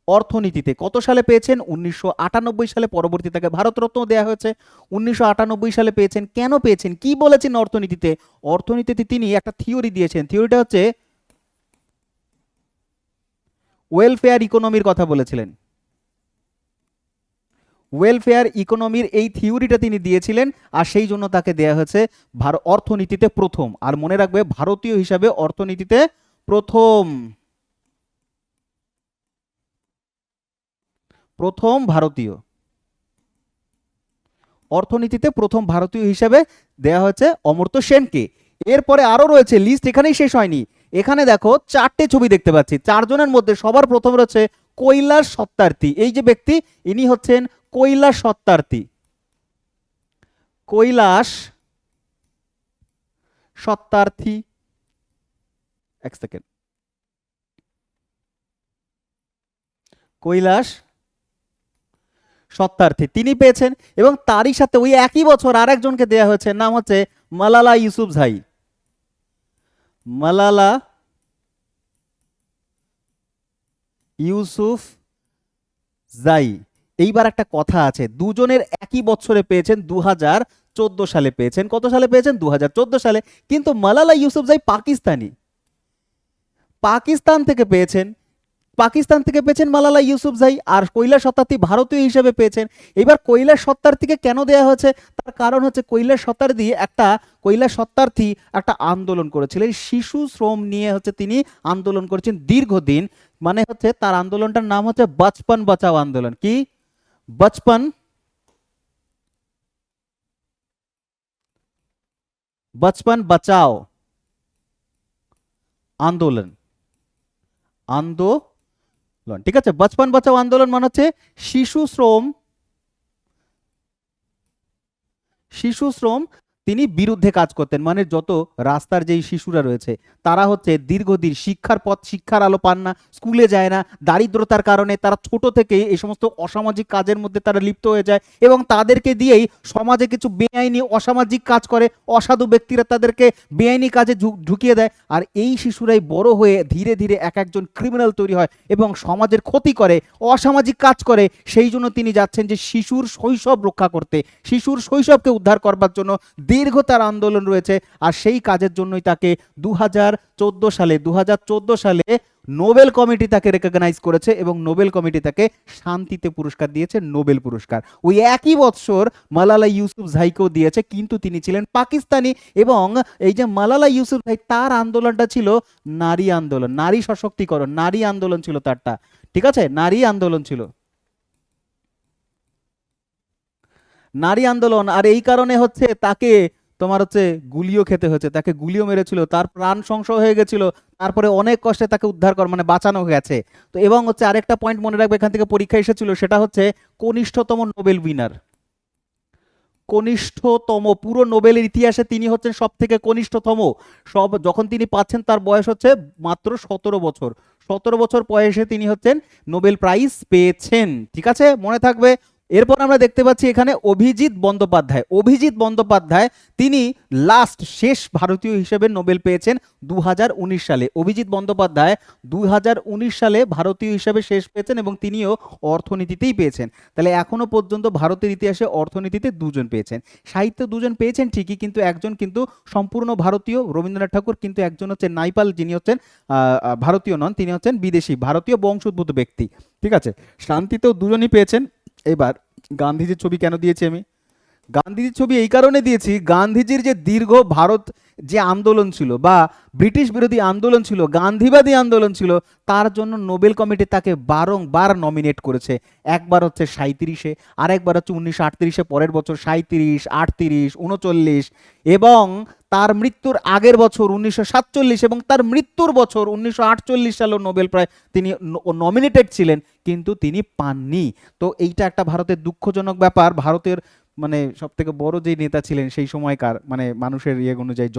অর্থনীতিতে। কত সালে পেয়েছেন? 1998 সালে। পরবর্তী তাকে ভারতরত্ন দেওয়া হয়েছে, 1998 সালে পেয়েছেন। কেন পেয়েছেন, কি বলেছেন অর্থনীতিতে? অর্থনীতিতে তিনি একটা থিওরি দিয়েছেন, থিওরিটা হচ্ছে ওয়েলফেয়ার ইকোনমির কথা বলেছিলেন, ওয়েলফেয়ার ইকোনমির এই থিওরিটা তিনি দিয়েছিলেন, আর সেই জন্য তাকে দেয়া হয়েছে অর্থনীতিতে প্রথম। আর মনে রাখবে, ভারতীয় হিসাবে অর্থনীতিতে প্রথম ভারতীয়, অর্থনীতিতে প্রথম ভারতীয় হিসাবে দেয়া হয়েছে অমর্ত্য সেনকে। এরপরে আরো রয়েছে লিস্ট, এখানেই শেষ হয়নি। এখানে দেখো 4টে ছবি দেখতে পাচ্ছি, 4 জনের মধ্যে সবার প্রথম রয়েছে কৈলাস সত্যার্থী। এই যে ব্যক্তি, ইনি হচ্ছেন কৈলাস সত্যার্থী, এক সেকেন্ড, কৈলাস সত্যার্থী তিনি পেয়েছেন। এবং তারই সাথে ওই একই বছর আরেকজনকে দেয়া হয়েছে, নাম হচ্ছে মালালা ইউসুফ জাই। এইবার একটা কথা আছে, দুজনের একই বছরে পেয়েছেন, 2014 সালে পেয়েছেন। কত সালে পেয়েছেন? 2014 সালে। কিন্তু মালালা ইউসুফজাই পাকিস্তান থেকে পেয়েছেন মালালা ইউসুফজাই, আর কৈলাস সত্যার্থী ভারতীয় হিসেবে পেয়েছেন। এবার কৈলাস সত্যার্থীকে কেন দেয়া হয়েছে? তার কারণ হচ্ছে কৈলাস সত্যার্থী একটা আন্দোলন করেছিলেন, শিশু শ্রম নিয়ে হচ্ছে তিনি আন্দোলন করেছেন দীর্ঘদিন। মানে হচ্ছে তার আন্দোলনটার নাম হচ্ছে বচপন বাঁচাও আন্দোলন। কি? বচপন বাঁচাও আন্দোলন, ঠিক আছে। বচপন বাঁচাও আন্দোলন মানে হচ্ছে শিশু শ্রম তিনি বিরুদ্ধে কাজ করতেন, মানে যত রাস্তার যেই শিশুরা রয়েছে তারা হচ্ছে দীর্ঘদিন শিক্ষার পথ, শিক্ষার আলো পান না, স্কুলে যায় না, দারিদ্রতার কারণে তারা ছোট থেকেই এই সমস্ত অসামাজিক কাজের মধ্যে তারা লিপ্ত হয়ে যায় এবং তাদেরকে দিয়েই সমাজে কিছু বেআইনি অসামাজিক কাজ করে, অসাধু ব্যক্তিরা তাদেরকে বেআইনি কাজে ঢুকিয়ে দেয়, আর এই শিশুরাই বড় হয়ে ধীরে ধীরে এক একজন ক্রিমিনাল তৈরি হয় এবং সমাজের ক্ষতি করে, অসামাজিক কাজ করে। সেই জন্য তিনি যাচ্ছেন যে শিশুর শৈশব রক্ষা করতে, শিশুর শৈশবকে উদ্ধার করবার জন্য দীর্ঘ তার আন্দোলন রয়েছে। আর সেই কাজের জন্যই তাকে 2014 সালে নোবেল কমিটি তাকে রেকগনাইজ করেছে এবং নোবেল কমিটি তাকে শান্তিতে পুরস্কার দিয়েছে, নোবেল পুরস্কার। ওই একই বছর মালালা ইউসুফজাইকেও দিয়েছে, কিন্তু তিনি ছিলেন পাকিস্তানি এবং এই যে মালালা ইউসুফজাই, তার আন্দোলনটা ছিল নারী আন্দোলন, নারী সশক্তিকরণ, নারী আন্দোলন ছিল তারটা, ঠিক আছে, নারী আন্দোলন ছিল, নারী আন্দোলন। আর এই কারণে হচ্ছে তাকে তোমার হচ্ছে গুলিও খেতে হয়েছে, তাকে গুলিও মেরেছিল, তার প্রাণ সংশয় হয়ে গেছিল, তারপরে অনেক কষ্টে তাকে উদ্ধার কর মানে বাঁচানো গেছে। তো এবং হচ্ছে আরেকটা পয়েন্ট মনে রাখবে, এখান থেকে পরীক্ষা এসেছিল, সেটা হচ্ছে কনিষ্ঠতম নোবেল উইনার, কনিষ্ঠতম পুরো নোবেলের ইতিহাসে তিনি হচ্ছেন সব থেকে কনিষ্ঠতম। সব যখন তিনি পাচ্ছেন তার বয়স হচ্ছে মাত্র 17 বছর, 17 বছর বয়সে তিনি হচ্ছেন নোবেল প্রাইজ পেয়েছেন, ঠিক আছে, মনে থাকবে। এরপর আমরা দেখতে পাচ্ছি এখানে অভিজিৎ বন্দ্যোপাধ্যায়, অভিজিৎ বন্দ্যোপাধ্যায় তিনি লাস্ট শেষ ভারতীয় হিসেবে নোবেল পেয়েছেন 2019 সালে। অভিজিৎ বন্দ্যোপাধ্যায় 2019 সালে ভারতীয় হিসেবে শেষ পেয়েছেন এবং তিনিও অর্থনীতিতেই পেয়েছেন। তাহলে এখনো পর্যন্ত ভারতের ইতিহাসে অর্থনীতিতে দুজন পেয়েছেন, সাহিত্য দুজন পেয়েছেন ঠিকই, কিন্তু একজন কিন্তু সম্পূর্ণ ভারতীয় রবীন্দ্রনাথ ঠাকুর, কিন্তু একজন হচ্ছে নাইপাল, যিনি হচ্ছেন ভারতীয় নন, তিনি হচ্ছেন বিদেশি ভারতীয় বংশোদ্ভূত ব্যক্তি, ঠিক আছে। শান্তিতেও দুজনই পেয়েছেন। এবার গান্ধীজির ছবি কেন দিয়েছি আমি? গান্ধীজির ছবি এই কারণে দিয়েছি, গান্ধীজির যে দীর্ঘ ভারত যে আন্দোলন ছিল বা ব্রিটিশ বিরোধী আন্দোলন ছিল, গান্ধীবাদী আন্দোলন ছিল, তার জন্য নোবেল কমিটি তাকে বারংবার নমিনেট করেছে। একবার হচ্ছে 37-এ, আরেকবার হচ্ছে 1938-এ, পরের বছর 37, 38, 39 এবং তার মৃত্যুর আগের বছর 1947 এবং তার মৃত্যুর বছর 1948 সালে নোবেল প্রাইজ তিনি নমিনেটেড ছিলেন, কিন্তু তিনি পাননি। তো এইটা একটা ভারতের দুঃখজনক ব্যাপার। ভারতের মানে সব থেকে বড় যে নেতা ছিলেন সেই সময়কার, মানে মানুষের ইয়ে অনুযায়ী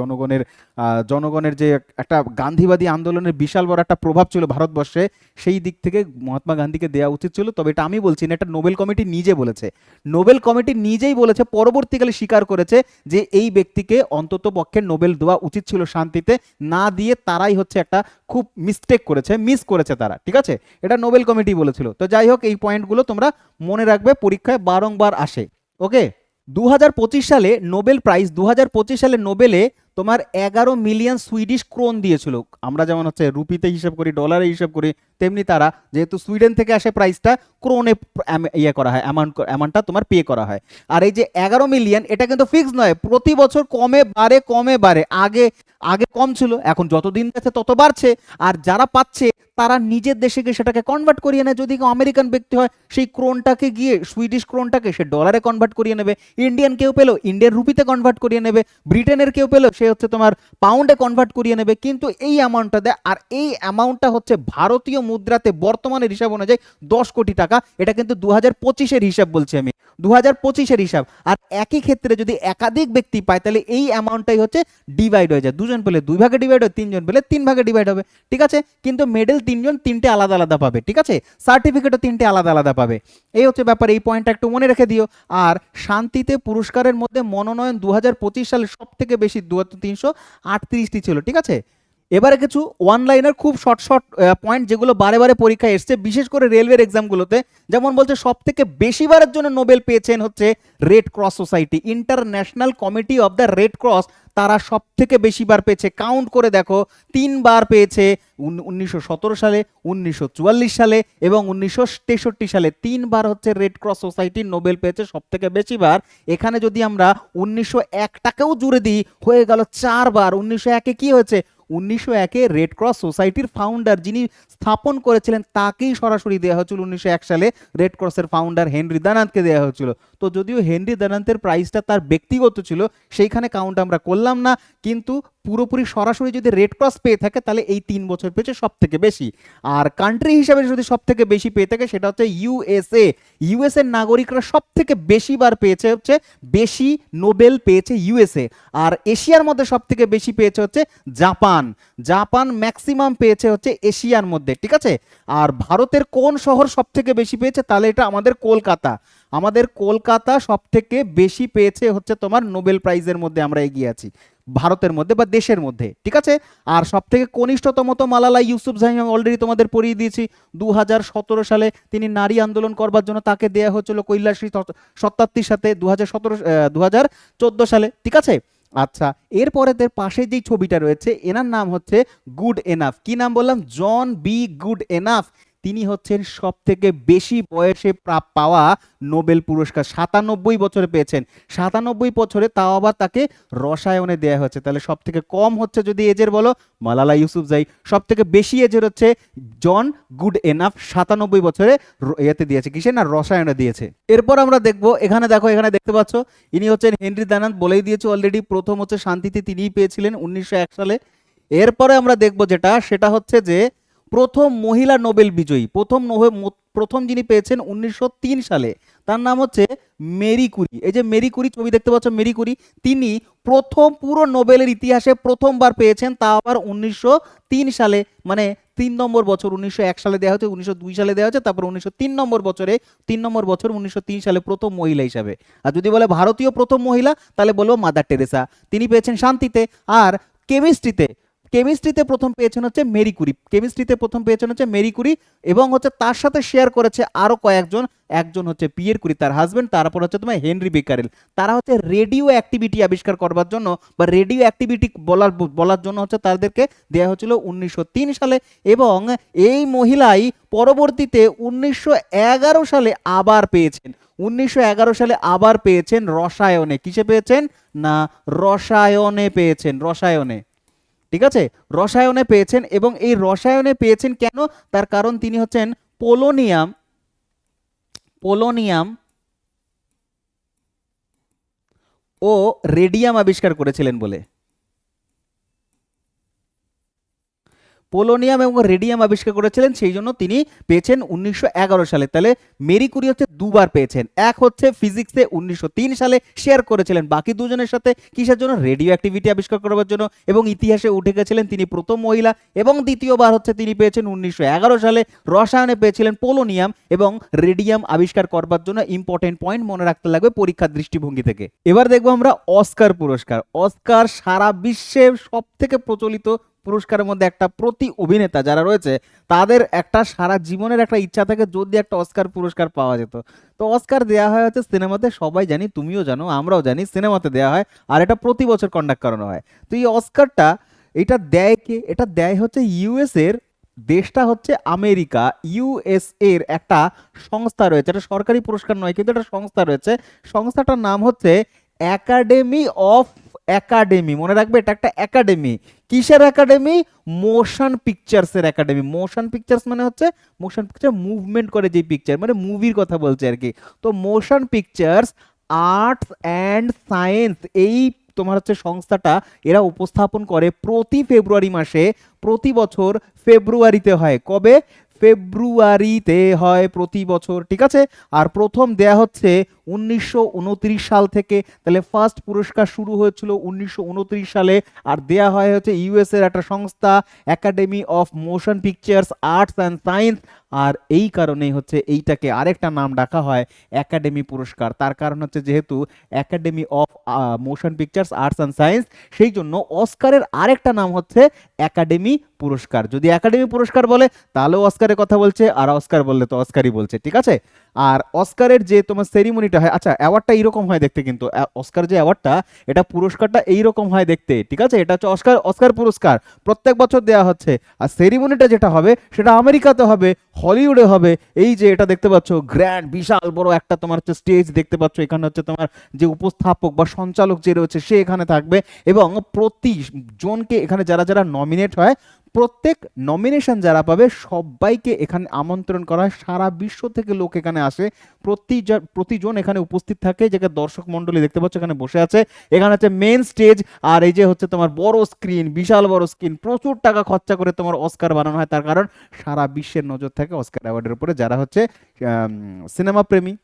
জনগণের যে একটা গান্ধীবাদী আন্দোলনের বিশাল বড় একটা প্রভাব ছিল ভারতবর্ষে, সেই দিক থেকে মহাত্মা গান্ধীকে দেওয়া উচিত ছিল। তবে এটা আমি বলছি না, এটা নোবেল কমিটি নিজে বলেছে, নোবেল কমিটি নিজেই বলেছে, পরবর্তীকালে স্বীকার করেছে যে এই ব্যক্তিকে অন্তত পক্ষে নোবেল দেওয়া উচিত ছিল শান্তিতে, না দিয়ে তারাই হচ্ছে একটা খুব মিস্টেক করেছে, মিস করেছে তারা, ঠিক আছে, এটা নোবেল কমিটি বলেছিল। তো যাই হোক, এই পয়েন্টগুলো তোমরা মনে রাখবে, পরীক্ষায় বারংবার আসে, ওকে। 2025 সালে নোবেল প্রাইজ, 2025 সালে নোবেলে তোমার 11 মিলিয়ন সুইডিশ ক্রোন দিয়েছিল। আমরা যেমন হচ্ছে রুপিতে হিসাব করি, ডলারে হিসাব করি, তেমনি তারা যেহেতু সুইডেন থেকে আসে প্রাইসটা ক্রোনে ইয়ে করা হয়, অ্যামাউন্টটা তোমার পে করা হয়। আর এই যে 11 মিলিয়ন, এটা কিন্তু ফিক্স নয়, প্রতি বছর কমে বাড়ে কমে বাড়ে। আগে আগে কম ছিল, এখন যত দিন যাচ্ছে তত বাড়ছে। আর যারা পাচ্ছে তারা নিজের দেশে গিয়ে সেটাকে কনভার্ট করিয়ে নেয়। যদি আমেরিকান ব্যক্তি হয়, সেই ক্রোনটাকে গিয়ে সুইডিশ ক্রোনটাকে সে ডলারে কনভার্ট করিয়ে নেবে, ইন্ডিয়ান কেউ পেলো ইন্ডিয়ান রুপিতে কনভার্ট করিয়ে নেবে, ব্রিটেনের কেউ পেলো সে হচ্ছে তোমার পাউন্ডে কনভার্ট করিয়ে নেবে, কিন্তু এই অ্যামাউন্টটা দেয়। আর এই অ্যামাউন্টটা হচ্ছে ভারতীয় মুদ্রাতে বর্তমানের হিসাব অনুযায়ী 10 কোটি টাকা। এটা কিন্তু 2025-এর হিসাব বলছি আমি, 2025-এর হিসাব। আর একই ক্ষেত্রে যদি একাধিক ব্যক্তি পায় তাহলে এই অ্যামাউন্টটাই হচ্ছে ডিভাইড হয়ে যায়, দুজন পেলে 2 ভাগে ডিভাইড হয়, 3 জন পেলে 3 ভাগে ডিভাইড হবে, ঠিক আছে। কিন্তু মেডেল 3 জন 3টে আলাদা আলাদা পাবে, ঠিক আছে, সার্টিফিকেটও 3টে আলাদা আলাদা পাবে। এই হচ্ছে ব্যাপার, এই পয়েন্টটা একটু মনে রেখে দিও। আর শান্তিতে পুরস্কারের মধ্যে মনোনয়ন 2025 সালে সব থেকে বেশি 338টি ছিল, ঠিক আছে। এবারে কিছু ওয়ান লাইনার খুব শর্ট শর্ট পয়েন্ট, যেগুলো বারে বারে পরীক্ষায় এসছে, বিশেষ করে রেলওয়ের এক্সামগুলোতে। যেমন বলছে সব থেকে বেশিবারের জন্য নোবেল পেয়েছেন হচ্ছে red cross society, international committee of the red cross, তারা সব থেকে বেশিবার পেয়েছে। কাউন্ট করে দেখো, 3বার পেয়েছে, 1917 সালে, 1944 সালে এবং 1963 সালে। 3বার হচ্ছে রেড ক্রস সোসাইটি নোবেল পেয়েছে সব থেকে বেশিবার। এখানে যদি আমরা 1901টাকেও জুড়ে দিই, হয়ে গেল 4বার। 1901-এ কি হয়েছে? 1901-এ রেড ক্রস সোসাইটির ফাউন্ডার যিনি স্থাপন করেছিলেন তাকেই সরাসরি দেওয়া হয়েছিল 1901 সালে, রেড ক্রসের ফাউন্ডার হেনরি দানান্তকে দেওয়া হয়েছিল। তো যদিও হেনরি দানান্তের প্রাইজটা তার ব্যক্তিগত ছিল, সেইখানে কাউন্ট আমরা করলাম না, কিন্তু পুরোপুরি সরাসরি যদি রেড ক্রস পেয়ে থাকে তাহলে এই 3 বছর পেয়েছে সব থেকে বেশি। আর কান্ট্রি হিসাবে যদি সব থেকে বেশি পেয়ে থাকে সেটা হচ্ছে ইউএসএ। ইউএসএ নাগরিকরা সব থেকে বেশি বার পেয়েছে, হচ্ছে বেশি নোবেল পেয়েছে ইউএসএ। আর এশিয়ার মধ্যে সব থেকে বেশি পেয়েছে হচ্ছে জাপান। জাপান ম্যাক্সিমাম পেয়েছে হচ্ছে এশিয়ার মধ্যে, ঠিক আছে। আর ভারতের কোন শহর সব থেকে বেশি পেয়েছে, তাহলে এটা আমাদের কলকাতা। আমাদের কলকাতা সব থেকে বেশি পেয়েছে হচ্ছে তোমার নোবেল প্রাইজের মধ্যে, আমরা এগিয়ে আছি ভারতের মধ্যে বা দেশের মধ্যে, ঠিক আছে। আর সব থেকে কনিষ্ঠতম তো মালালা ইউসুফজাই, আমি অলরেডি তোমাদের পড়িয়ে দিয়েছি। 2017 সালে তিনি নারী আন্দোলন করবার জন্য তাকে দেয়া হয়েছিল কৈলাসী সত্যার্থীর সাথে 2014 সালে, ঠিক আছে। আচ্ছা, এরপরে তার পাশে যেই ছবিটা রয়েছে এনার নাম হচ্ছে গুড এনাফ। কি নাম বললাম? জন বি গুড এনাফ। তিনি হচ্ছেন সব থেকে বেশি বয়সে পাওয়া নোবেল পুরস্কার, 97 বছরে পেয়েছেন। 97 বছরে, তাও আবার তাকে রসায়নে দেয়া হচ্ছে। তাহলে সব থেকে কম হচ্ছে যদি এজের বলো মালালা ইউসুফজাই, সব থেকে বেশি এজের হচ্ছে জন গুড এনাফ, 97 বছরে এতে দিয়েছে, কিসে না রসায়নে দিয়েছে। এরপর আমরা দেখবো, এখানে দেখো, এখানে দেখতে পাচ্ছ ইনি হচ্ছেন হেনরি দানান্দ, বলেই দিয়েছে অলরেডি। প্রথম হচ্ছে শান্তিতে তিনিই পেয়েছিলেন 1901 সালে। এরপরে আমরা দেখবো যেটা, সেটা হচ্ছে যে প্রথম মহিলা নোবেল বিজয়ী, প্রথম যিনি পেয়েছেন 1903 সালে, তার নাম হচ্ছে মেরি কুরি। এই যে মেরি কুরি ছবি দেখতে পাচ্ছ, মেরি কুরি, তিনি প্রথম পুরো নোবেলের ইতিহাসে প্রথমবার পেয়েছেন, তা আবার 1903 সালে, মানে 3 নম্বর বছর। 1901 সালে দেওয়া হচ্ছে, 1902 সালে দেওয়া হচ্ছে, তারপর 1903 নম্বর বছরে, 3 নম্বর বছর 1903 সালে প্রথম মহিলা হিসাবে। আর যদি বলে ভারতীয় প্রথম মহিলা, তাহলে বলবো মাদার টেরেসা, তিনি পেয়েছেন শান্তিতে। আর কেমিস্ট্রিতে প্রথম পেয়েছেন হচ্ছে মেরি কুরি, কেমিস্ট্রিতে প্রথম পেয়েছেন হচ্ছে মেরি কুরি, এবং হচ্ছে তার সাথে শেয়ার করেছে আরো কয়েকজন। একজন হচ্ছে পিয়ের কুরি, তার হাজবেন্ড, তারপর হচ্ছে তোমার হেনরি বেকারেল। তারা হচ্ছে রেডিও অ্যাক্টিভিটি আবিষ্কার করবার জন্য বা রেডিও অ্যাক্টিভিটি বলার জন্য হচ্ছে তাদেরকে দেওয়া হয়েছিল 1903 সালে। এবং এই মহিলাই পরবর্তীতে 1911 সালে আবার পেয়েছেন, 1911 সালে আবার পেয়েছেন রসায়নে। কিসে পেয়েছেন? না, রসায়নে পেয়েছেন, রসায়নে, ঠিক আছে, রসায়নে পেয়েছেন। এবং এই রসায়নে পেয়েছেন কেন? তার কারণ তিনি হচ্ছেন পোলোনিয়াম ও রেডিয়াম আবিষ্কার করেছিলেন বলে। পোলোনিয়াম এবং রেডিয়াম আবিষ্কার করেছিলেন, সেই জন্য তিনি পেয়েছেন 1911 সালে। তাহলে মেরি কুরি হচ্ছে দুবার পেয়েছেন। এক হচ্ছে ফিজিক্সে 1903 সালে শেয়ার করেছিলেন বাকি দুজনের সাথে, কিসের জন্য? রেডিও অ্যাক্টিভিটি আবিষ্কার করবার জন্য, এবং ইতিহাসে উঠে গেছিলেন তিনি প্রথম মহিলা। এবং দ্বিতীয়বার হচ্ছে তিনি পেয়েছেন 1911 সালে, রসায়নে পেয়েছিলেন পোলোনিয়াম এবং রেডিয়াম আবিষ্কার করবার জন্য। ইম্পর্টেন্ট পয়েন্ট মনে রাখতে লাগবে পরীক্ষার দৃষ্টিভঙ্গি থেকে। এবার দেখবো আমরা অস্কার পুরস্কার। অস্কার সারা বিশ্বের সব থেকে প্রচলিত পুরস্কারের মধ্যে একটা। প্রতি অভিনেতা যারা রয়েছে তাদের একটা সারা জীবনের একটা ইচ্ছা থাকে যদি একটা অস্কার পুরস্কার পাওয়া যেত। তো অস্কার দেওয়া হয় হচ্ছে সিনেমাতে, সবাই জানি, তুমিও জানো, আমরাও জানি, সিনেমাতে দেওয়া হয়। আর এটা প্রতি বছর কন্ডাক্ট করানো হয়। তো এই অস্কারটা, এটা দেয় কে? এটা দেয় হচ্ছে ইউএস এর, দেশটা হচ্ছে আমেরিকা। ইউএস এর একটা সংস্থা রয়েছে, এটা সরকারি পুরস্কার নয় কিন্তু একটা সংস্থা রয়েছে। সংস্থাটার নাম হচ্ছে একাডেমি অফ, একাডেমি, মনে রাখবে এটা একটা একাডেমি। কিসের একাডেমি? মোশন পিকচার্সের একাডেমি। মোশন পিকচার্স মানে হচ্ছে, মোশন পিকচার মুভমেন্ট করে যে পিকচার, মানে মুভির কথা বলছে আর কি। তো motion pictures arts and science, এই তোমার হচ্ছে সংস্থাটা, এরা উপস্থাপন করে প্রতি ফেব্রুয়ারি মাসে, প্রতি বছর ফেব্রুয়ারিতে হয়। কবে? ফেব্রুয়ারিতে হয় প্রতি বছর, ঠিক আছে। আর প্রথম দেয়া হচ্ছে 1929 সাল থেকে। তাহলে ফার্স্ট পুরস্কার শুরু হয়েছিল 1929 সালে, আর দেয়া হয় হচ্ছে ইউএস এর একটা সংস্থা, academy of motion pictures arts and science. আর এই কারণেই হচ্ছে এইটাকে আরেকটা নাম ডাকা হয় একাডেমি পুরস্কার। তার কারণ হচ্ছে যেহেতু academy of motion pictures arts and science, সেই জন্য অস্কারের আরেকটা নাম হচ্ছে একাডেমি পুরস্কার। যদি একাডেমি পুরস্কার বলে তাহলেও অস্কারের কথা বলছে, আর অস্কার বললে তো অস্কারই বলছে, ঠিক আছে। আর অস্কারের যে তোমার সেরিমনিটা হয়, আচ্ছা অ্যাওয়ার্ডটা এইরকম হয় দেখতে, কিন্তু অস্কার যে অ্যাওয়ার্ডটা, এটা পুরস্কারটা এইরকম হয় দেখতে, ঠিক আছে। এটা হচ্ছে অস্কার পুরস্কার, প্রত্যেক বছর দেওয়া হচ্ছে। আর সেরিমনিটা যেটা হবে সেটা আমেরিকাতে হবে, হলিউডে হবে। এই যে এটা দেখতে পাচ্ছ, গ্র্যান্ড বিশাল বড় একটা তোমার হচ্ছে স্টেজ দেখতে পাচ্ছ। এখানে হচ্ছে তোমার যে উপস্থাপক বা সঞ্চালক যে রয়েছে সে এখানে থাকবে, এবং প্রতি জনকে এখানে যারা যারা নমিনেট হয়, প্রত্যেক নমিনেশন যারা পাবে সবাইকে এখানে আমন্ত্রণ করা হয়। সারা বিশ্ব থেকে লোক এখানে আসে প্রতিজন এখানে উপস্থিত থাকে, যেখানে দর্শক মণ্ডলী দেখতে পাচ্ছ এখানে বসে আছে। এখানে হচ্ছে মেন স্টেজ, আর এই যে হচ্ছে তোমার বড় স্ক্রিন, বিশাল বড় স্ক্রিন, প্রচুর টাকা খরচা করে তোমার অস্কার বানানো হয়। তার কারণ সারা বিশ্বের নজর থাকে অস্কার অ্যাওয়ার্ডের উপরে, যারা হচ্ছে সিনেমা প্রেমী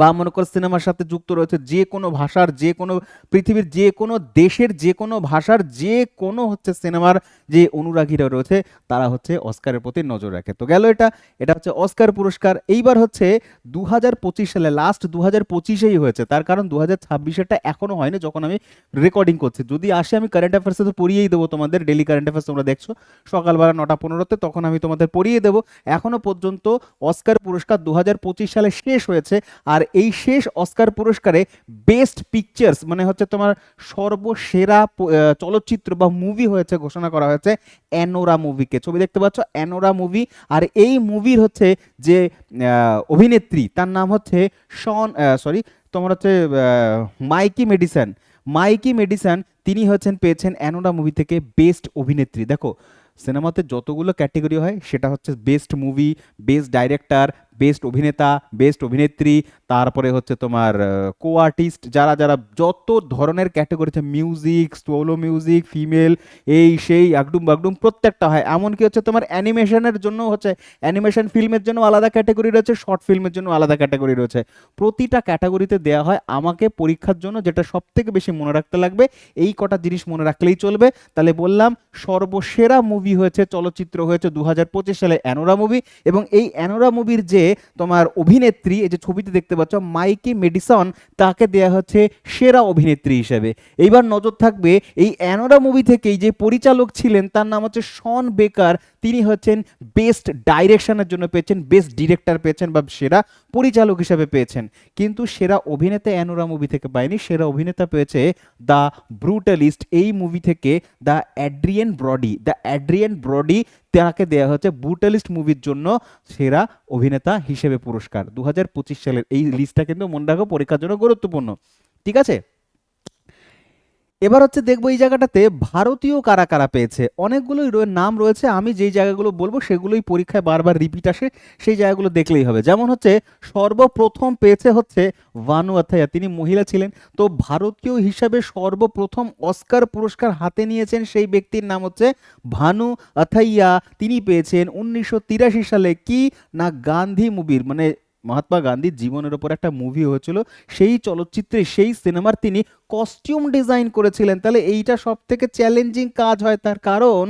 বা মনে করো সিনেমার সাথে যুক্ত রয়েছে, যে কোনো ভাষার, যে কোনো পৃথিবীর যে কোনো দেশের যে কোনো ভাষার যে কোনো হচ্ছে সিনেমার যে অনুরাগীরা রয়েছে তারা হচ্ছে অস্কারের প্রতি নজর রাখে। তো গেল এটা, এটা হচ্ছে অস্কার পুরস্কার। এইবার হচ্ছে 2025 সালে, লাস্ট 2025-এই হয়েছে, তার কারণ 2026-এরটা এখনো হয়নি যখন আমি রেকর্ডিং করছি। যদি আসে আমি কারেন্ট অ্যাফেয়ার্সে তো পড়িয়েই দেবো তোমাদের, ডেলি কারেন্ট অ্যাফেয়ার্স তোমরা দেখছো সকালবেলা 9টা 15-তে, তখন আমি তোমাদের পড়িয়ে দেবো। এখনো পর্যন্ত অস্কার পুরস্কার 2025 সালে শেষ হয়েছে। আর এই শেষ অস্কার পুরস্কারে বেস্ট পিকচার্স মানে হচ্ছে তোমার সর্বসেরা চলচ্চিত্র বা মুভি হয়েছে, ঘোষণা করা হয়েছে অ্যানোরা মুভিকে। ছবি দেখতে পাচ্ছ, অ্যানোরা মুভি। আর এই মুভির হচ্ছে যে অভিনেত্রী, তার নাম হচ্ছে তোমার হচ্ছে মাইকি মেডিসন। তিনি পেয়েছেন অ্যানোরা মুভি থেকে বেস্ট অভিনেত্রী। দেখো সিনেমাতে যতগুলো ক্যাটেগরি হয় সেটা হচ্ছে best movie, best director, best অভিনেতা, বেস্ট অভিনেত্রী, তারপরে হচ্ছে তোমার কো আর্টিস্ট, যারা যারা যত ধরনের ক্যাটেগরি আছে, মিউজিক, সোলো মিউজিক, ফিমেল, এই সেই আগডুম বাগডুম প্রত্যেকটা হয়। এমনকি হচ্ছে তোমার অ্যানিমেশনের জন্য হচ্ছে অ্যানিমেশন ফিল্মের জন্য আলাদা ক্যাটেগরি রয়েছে, শর্ট ফিল্মের জন্য আলাদা ক্যাটেগরি রয়েছে। প্রতিটা ক্যাটাগরিতে দেওয়া হয়। আমাকে পরীক্ষার জন্য যেটা সব থেকে বেশি মনে রাখতে লাগবে, এই কটা জিনিস মনে রাখলেই চলবে। তাহলে বললাম সর্বসেরা মুভি হয়েছে, চলচ্চিত্র হয়েছে 2025 সালে অ্যানোরা মুভি। এবং এই অ্যানোরা মুভির যে তোমার অভিনেত্রী, এই যে ছবিতে দেখতে পাচ্ছ মাইকি মেডিসন, তাকে দেয়া হচ্ছে সেরা অভিনেত্রী হিসেবে। এইবার নজর থাকবে এই অ্যানোরা মুভি থেকেই যে পরিচালক ছিলেন তার নাম হচ্ছে শন বেকার, তিনি হচ্ছেন বেস্ট ডাইরেকশনের জন্য পেয়েছেন, বেস্ট ডিরেক্টর পেয়েছেন বা সেরা পরিচালক হিসেবে পেয়েছেন। কিন্তু সেরা অভিনেতা অ্যানোরা মুভি থেকে পায়নি, সেরা অভিনেতা পেয়েছে দ্য ব্রুটালিস্ট এই মুভি থেকে দ্য অ্যাড্রিয়ান ব্রডি, তাকে দেওয়া হচ্ছে ব্রুটালিস্ট মুভির জন্য সেরা অভিনেতা হিসেবে পুরস্কার। 2025 সালের এই লিস্টটা কিন্তু মনে রাখো, পরীক্ষার জন্য গুরুত্বপূর্ণ। ঠিক আছে, এবার হচ্ছে দেখবো এই জায়গাটাতে ভারতীয় কারা কারা পেয়েছে। অনেকগুলোই নাম রয়েছে, আমি যেই জায়গাগুলো বলবো সেগুলোই পরীক্ষায় বারবার রিপিট আসে, সেই জায়গাগুলো দেখলেই হবে। যেমন হচ্ছে সর্বপ্রথম পেয়েছে হচ্ছে ভানু আথাইয়া, তিনি মহিলা ছিলেন। তো ভারতীয় হিসাবে সর্বপ্রথম অস্কার পুরস্কার হাতে নিয়েছেন সেই ব্যক্তির নাম হচ্ছে ভানু আথাইয়া। তিনি পেয়েছেন 1983 সালে, কি না গান্ধী মুভির, মানে মহাত্মা গান্ধীর জীবনের উপর একটা মুভি হয়েছিল, সেই চলচ্চিত্রে সেই সিনেমার তিনি কস্টিউম ডিজাইন করেছিলেন। তাহলে এইটা সব থেকে চ্যালেঞ্জিং কাজ হয়, তার কারণ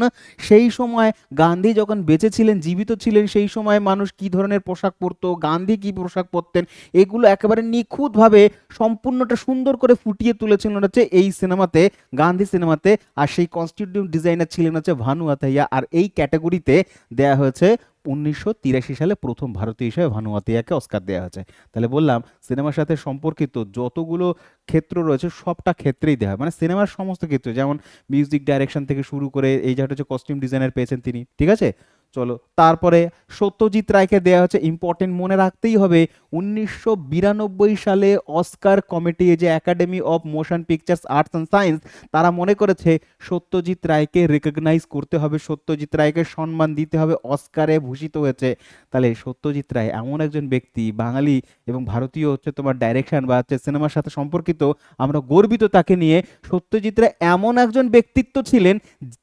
সেই সময় গান্ধী যখন বেঁচে ছিলেন, জীবিত ছিলেন, সেই সময় মানুষ কি ধরনের পোশাক পরতো, গান্ধী কি পোশাক পরতেন, এগুলো একেবারে নিখুঁতভাবে সম্পূর্ণটা সুন্দর করে ফুটিয়ে তুলেছিলেন হচ্ছে এই সিনেমাতে, গান্ধী সিনেমাতে। আর সেই কস্টিউম ডিজাইনার ছিলেন হচ্ছে ভানু আথাইয়া। আর এই ক্যাটাগরিতে দেয়া হয়েছে 1983 সালে প্রথম ভারতীয় হিসেবে ভানু আথাইয়াকে অস্কার দেওয়া হয়েছে। তাহলে বললাম সিনেমার সাথে সম্পর্কিত যতগুলো ক্ষেত্র রয়েছে সবটা ক্ষেত্রেই দেওয়া হয়, মানে সিনেমার সমস্ত ক্ষেত্রে, যেমন মিউজিক ডাইরেকশন থেকে শুরু করে এই যে হচ্ছে কস্টিউম ডিজাইনার পেয়েছেন তিনি। ঠিক আছে, চলো তারপরে সত্যজিৎ রায়কে দেওয়া হচ্ছে, ইম্পর্টেন্ট মনে রাখতেই হবে, 1992 সালে অস্কার কমিটি, যে academy of motion pictures arts and science, তারা মনে করেছে সত্যজিৎ রায়কে রেকগনাইজ করতে হবে, সত্যজিৎ রায়কে সম্মান দিতে হবে, অস্কারে ভূষিত হয়েছে। তাহলে সত্যজিৎ রায় এমন একজন ব্যক্তি, বাঙালি এবং ভারতীয় হচ্ছে তোমার ডাইরেকশন বা হচ্ছে সিনেমার সাথে সম্পর্কিত, আমরা গর্বিত তাকে নিয়ে। সত্যজিৎ রায় এমন একজন ব্যক্তিত্ব ছিলেন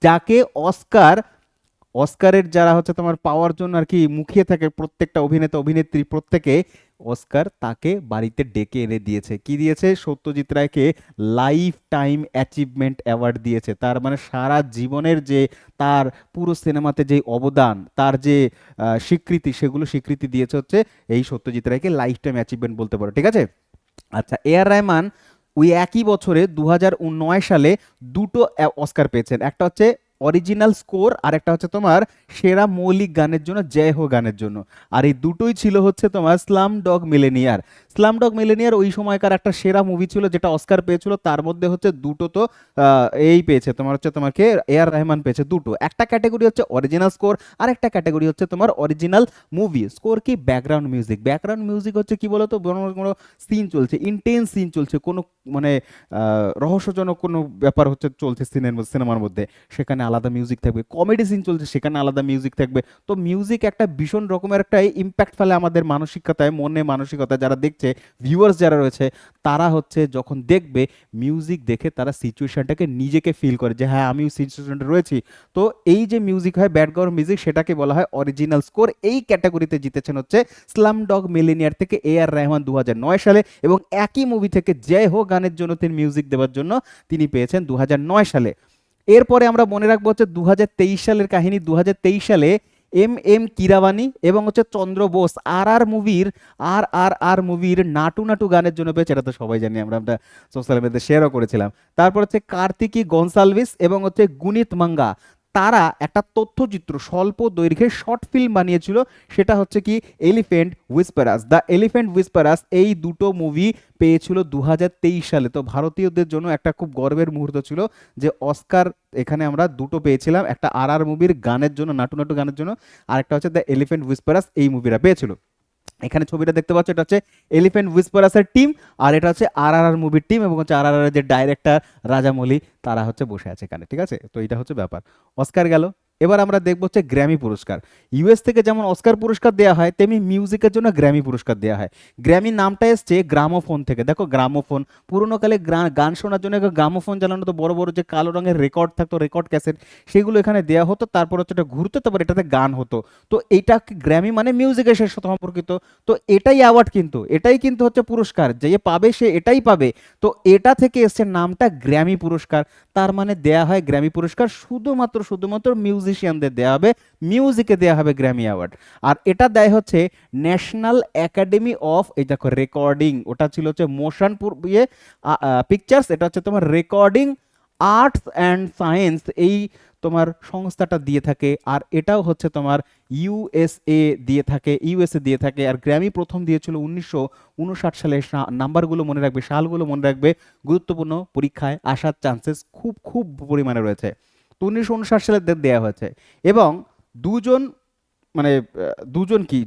যাকে অস্কারের যারা হচ্ছে তোমার পাওয়ার জন্য আর কি মুখিয়ে থাকে, প্রত্যেকটা অভিনেতা অভিনেত্রী প্রত্যেকে অস্কার তাকে বাড়িতে ডেকে এনে দিয়েছে। কি দিয়েছে? সত্যজিৎ রায়কে লাইফ টাইম অ্যাচিভমেন্ট অ্যাওয়ার্ড দিয়েছে। তার মানে সারা জীবনের যে তার পুরো সিনেমাতে যে অবদান, তার যে স্বীকৃতি, সেগুলো স্বীকৃতি দিয়েছে হচ্ছে এই সত্যজিৎ রায়কে লাইফ টাইম অ্যাচিভমেন্ট বলতে পারো। ঠিক আছে, আচ্ছা এ আর রহমান ওই একই বছরে 2009 সালে দুটো অস্কার পেয়েছেন, একটা হচ্ছে অরিজিনাল স্কোর আর একটা হচ্ছে তোমার সেরা মৌলিক গানের জন্য, জয় হো গানের জন্য। আর এই দুটোই ছিল হচ্ছে তোমার slum dog millionaire. Slumdog millionaire ওই সময়কার একটা সেরা মুভি ছিল যেটা অস্কার পেয়েছিল, তার মধ্যে হচ্ছে দুটো তো এই পেয়েছে তোমার হচ্ছে তোমাকে এআর রহমান পেয়েছে দুটো, একটা ক্যাটাগরি হচ্ছে অরিজিনাল স্কোর আর একটা ক্যাটাগরি হচ্ছে তোমার অরিজিনাল মুভি স্কোর। কি ব্যাকগ্রাউন্ড মিউজিক, ব্যাকগ্রাউন্ড মিউজিক হচ্ছে কি বলতো, কোনো সিন চলছে, ইন্টেন্স সিন চলছে, কোনো মানে রহস্যজনক কোনো ব্যাপার হচ্ছে চলছে সিনেমার মধ্যে, সেখানে আলাদা মিউজিক থাকবে, কমেডি সিন চলছে সেখানে আলাদা মিউজিক থাকবে। তো মিউজিক একটা ভীষণ রকমের একটা ইম্প্যাক্ট ফেলে আমাদের মানসিকতায়, মনে মানসিকতায়, যারা দেখছে ভিউয়ার্স যারা রয়েছে তারা হচ্ছে যখন দেখবে মিউজিক দেখে তারা সিচুয়েশনটাকে নিজেকে ফিল করে যে হ্যাঁ আমিও সিচুয়েশনটা রয়েছি। তো এই যে মিউজিক হয় ব্যাকগ্রাউন্ড মিউজিক সেটাকে বলা হয় অরিজিনাল স্কোর। এই ক্যাটাগরিতে জিতেছেন হচ্ছে স্লামডগ মিলিয়নিয়ার থেকে এআর রহমান 2009 সালে, এবং একই মুভি থেকে জয় হো গানের জন্য তিনি মিউজিক দেওয়ার জন্য তিনি পেয়েছেন 2009 সালে। এরপরে আমরা মনে রাখবো হচ্ছে 2023 সালের কাহিনী। 2023 সালে এম কিরাবানি এবং হচ্ছে চন্দ্র বোস আর মুভির নাটু নাটু গানের জন্য পেয়েছে, এটা তো সবাই জানি, আমরা সোশ্যাল মিডিয়াতে শেয়ারও করেছিলাম। তারপর হচ্ছে কার্তিকি গনসালভিস এবং হচ্ছে গুনিত মাঙ্গা, তারা একটা তথ্যচিত্র স্বল্প দৈর্ঘ্যের শর্ট ফিল্ম বানিয়েছিল, সেটা হচ্ছে কি এলিফ্যান্ট হুইসপারাস। দ্য এলিফ্যান্ট হুইসপারাস, এই দুটো মুভি পেয়েছিল 2023 সালে। তো ভারতীয়দের জন্য একটা খুব গর্বের মুহূর্ত ছিল যে অস্কার এখানে আমরা দুটো পেয়েছিলাম, একটা আর মুভির গানের জন্য, নাটু নাটু গানের জন্য, আর একটা হচ্ছে দ্য এলিফ্যান্ট হুইসপারাস, এই মুভিটা পেয়েছিল। এখানে ছবিটা দেখতে পাচ্ছ, এটা হচ্ছে এলিফ্যান্ট হুইসপারাসের টিম, আর এটা হচ্ছে আর মুভির টিম, এবং হচ্ছে আর যে ডাইরেক্টর রাজামৌলি তারা হচ্ছে বসে আছে এখানে, ঠিক আছে। তো এটা হচ্ছে ব্যাপার, অস্কার গেল। এবার আমরা দেখবো হচ্ছে গ্র্যামি পুরস্কার। ইউএস থেকে যেমন অস্কার পুরস্কার দেওয়া হয় তেমনি মিউজিকের জন্য গ্র্যামি পুরস্কার দেওয়া হয়। গ্র্যামি নামটা এসছে গ্রামোফোন থেকে। দেখো গ্রামোফোন, পুরোনো কালে গান শোনার জন্য গ্রামোফোন জ্বালানো, তো বড় বড় যে কালো রঙের রেকর্ড থাকতো, রেকর্ড ক্যাসেট, সেগুলো এখানে দেওয়া হতো, তারপর হচ্ছে এটা ঘুরতো, তারপর এটাতে গান হতো। তো এইটা গ্র্যামি মানে মিউজিকের সাথে সম্পর্কিত। তো এটাই অ্যাওয়ার্ড, কিন্তু এটাই কিন্তু হচ্ছে পুরস্কার, যে পাবে সে এটাই পাবে। তো এটা থেকে এসছে নামটা গ্র্যামি পুরস্কার। তার মানে দেয়া হয় গ্র্যামি পুরস্কার শুধুমাত্র মিউজিশিয়ানদের দেয়া হবে, মিউজিকে দেয়া হবে গ্র্যামি অ্যাওয়ার্ড। আর এটা দেয় হচ্ছে ন্যাশনাল একাডেমি অফ, এই দেখো রেকর্ডিং, ওটা ছিল হচ্ছে মোশন পিকচার্স, এটা হচ্ছে তোমার রেকর্ডিং আর্টস অ্যান্ড সায়েন্স, এই তোমার সংস্থাটা দিয়ে থাকে। আর এটাও হচ্ছে তোমার ইউএসএ দিয়ে থাকে। আর গ্র্যামি প্রথম দিয়েছিল 1959 সালে। নাম্বারগুলো মনে রাখবে, সালগুলো মনে রাখবে, গুরুত্বপূর্ণ, পরীক্ষায় আসার চান্সেস খুব খুব পরিমাণে রয়েছে। তো 1959 সালে দেওয়া হয়েছে। এবং দুজন মানে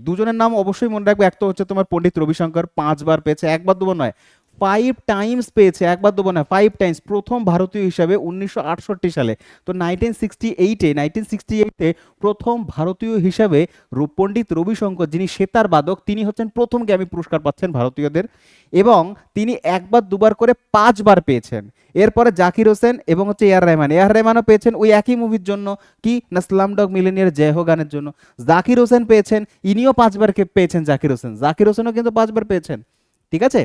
দুজনের নাম অবশ্যই মনে রাখবে। একটা হচ্ছে তোমার পণ্ডিত রবিশঙ্কর, 5বার পেয়েছে, একবার দুবার নয়, 5 টাইমস পেয়েছে, একবার দুবার নয়, 5 টাইমস। প্রথম ভারতীয় হিসাবে 1968 সালে। তো 1968-এ প্রথম ভারতীয় হিসাবে পণ্ডিত রবিশঙ্কর, যিনি সেতার বাদক, তিনি হচ্ছেন প্রথম গ্র্যামি পুরস্কার পাচ্ছেন ভারতীয়দের, এবং তিনি একবার দুবার করে 5বার পেয়েছেন। এরপরে জাকির হোসেন এবং হচ্ছে এআর রহমানও পেয়েছেন ওই একই মুভির জন্য, কি না স্লামডগ মিলিয়নিয়ার জয় হো গানের জন্য। জাকির হোসেন পেয়েছেন, ইনিও 5বার পেয়েছেন। জাকির হোসেনও কিন্তু 5বার পেয়েছেন, ঠিক আছে।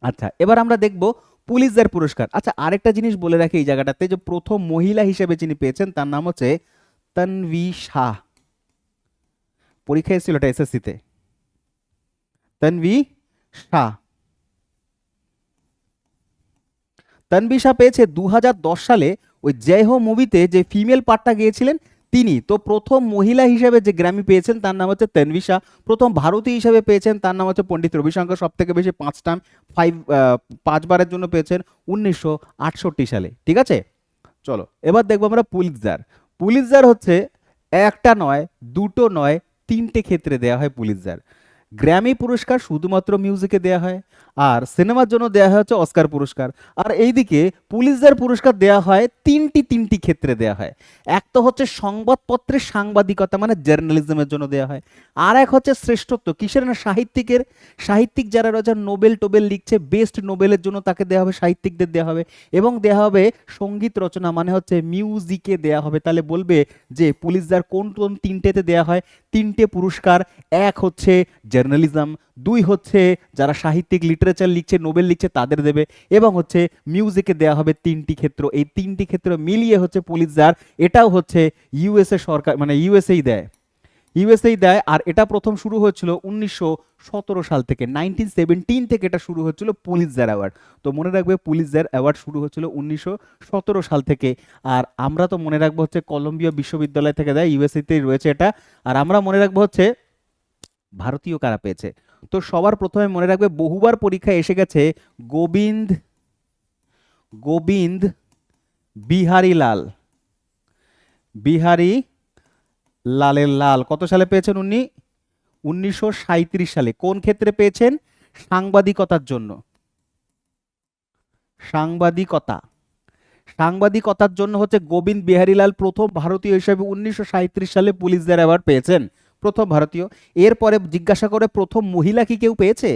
আচ্ছা, এবার আমরা দেখব পুলিৎজার পুরস্কার। আচ্ছা, আরেকটা জিনিস বলে রাখি এই জায়গাটাতে, যে প্রথম মহিলা হিসেবে যিনি পেয়েছেন তার নাম হচ্ছে তন্বী শাহ। পরীক্ষা এসেছিল এটা এসএসসিতে, তন্বী শাহ। তন্বী শাহ পেয়েছে 2010 সালে ওই জয় হো মুভিতে যে ফিমেল পার্টটা গিয়েছিলেন তিনি। তো প্রথম মহিলা হিসেবে যে গ্র্যামি পেয়েছেন তার নাম হচ্ছে তন্বী শাহ। প্রথম ভারতীয় হিসেবে পেয়েছেন তার নাম হচ্ছে পণ্ডিত রবিশঙ্কর, সব থেকে বেশি 5 বারের জন্য পেয়েছেন 1968 সালে, ঠিক আছে। চলো এবার দেখবো আমরা পুলিৎজার। পুলিৎজার হচ্ছে একটা নয়, দুটো নয়, 3টে ক্ষেত্রে দেয়া হয় পুলিৎজার। গ্র্যামি পুরস্কার শুধুমাত্র মিউজিকে দেয়া হয়, আর সিনেমার জন্য দেয়া হয় হচ্ছে অস্কার পুরস্কার। আর এইদিকে পুলিৎজার পুরস্কার দেয়া হয় তিনটি ক্ষেত্রে দেয়া হয়। এক তো হচ্ছে সংবাদপত্রের সাংবাদিকতা মানে জার্নালিজমের জন্য দেয়া হয়। আর এক হচ্ছে শ্রেষ্ঠত্ব কিসের না সাহিত্যিক যারা রয়েছে, নোবেল টোবেল লিখছে, বেস্ট নোবেলের জন্য তাকে দেওয়া হবে, সাহিত্যিকদের দেওয়া হবে। এবং দেওয়া হবে সঙ্গীত রচনা মানে হচ্ছে মিউজিকে দেয়া হবে। তাহলে বলবে যে পুলিৎজার কোন কোন 3টেতে দেয়া হয়? 3টে পুরস্কার, এক হচ্ছে জার্নালিজম, 2 হচ্ছে যারা সাহিত্যিক লিটারেচার লিখছে, নোবেল লিখছে তাদের দেবে, এবং হচ্ছে মিউজিকে দেওয়া হবে 3টি ক্ষেত্র। এই 3টি ক্ষেত্র মিলিয়ে হচ্ছে পুলিৎজার। এটাও হচ্ছে ইউএসএ সরকার মানে ইউএসএই দেয়। আর এটা প্রথম শুরু হয়েছিল 1917 সাল থেকে, 1917 থেকে এটা শুরু হচ্ছিল পুলিৎজার অ্যাওয়ার্ড। তো মনে রাখবে পুলিৎজার অ্যাওয়ার্ড শুরু হচ্ছিল 1917 সাল থেকে। আর আমরা তো মনে রাখবো হচ্ছে কলম্বিয়া বিশ্ববিদ্যালয় থেকে দেয়, ইউএসএতেই রয়েছে এটা। আর আমরা মনে রাখবো হচ্ছে ভারতীয় কারা পেয়েছে। তো সবার প্রথমে মনে রাখবে বহুবার পরীক্ষায় এসে গেছে গোবিন্দ গোবিন্দ বিহারী লাল, বিহারী লালের লাল কত সালে পেয়েছেন উনি? 1937 সালে। কোন ক্ষেত্রে পেয়েছেন? সাংবাদিকতার জন্য। সাংবাদিকতা, সাংবাদিকতার জন্য হচ্ছে গোবিন্দ বিহারীলাল প্রথম ভারতীয় হিসেবে 1937 সালে পুলিশদের অ্যাওয়ার্ড পেয়েছেন, প্রথম ভারতীয়। এরপরে জিজ্ঞাসা করে প্রথম মহিলা কি কেউ পেয়েছে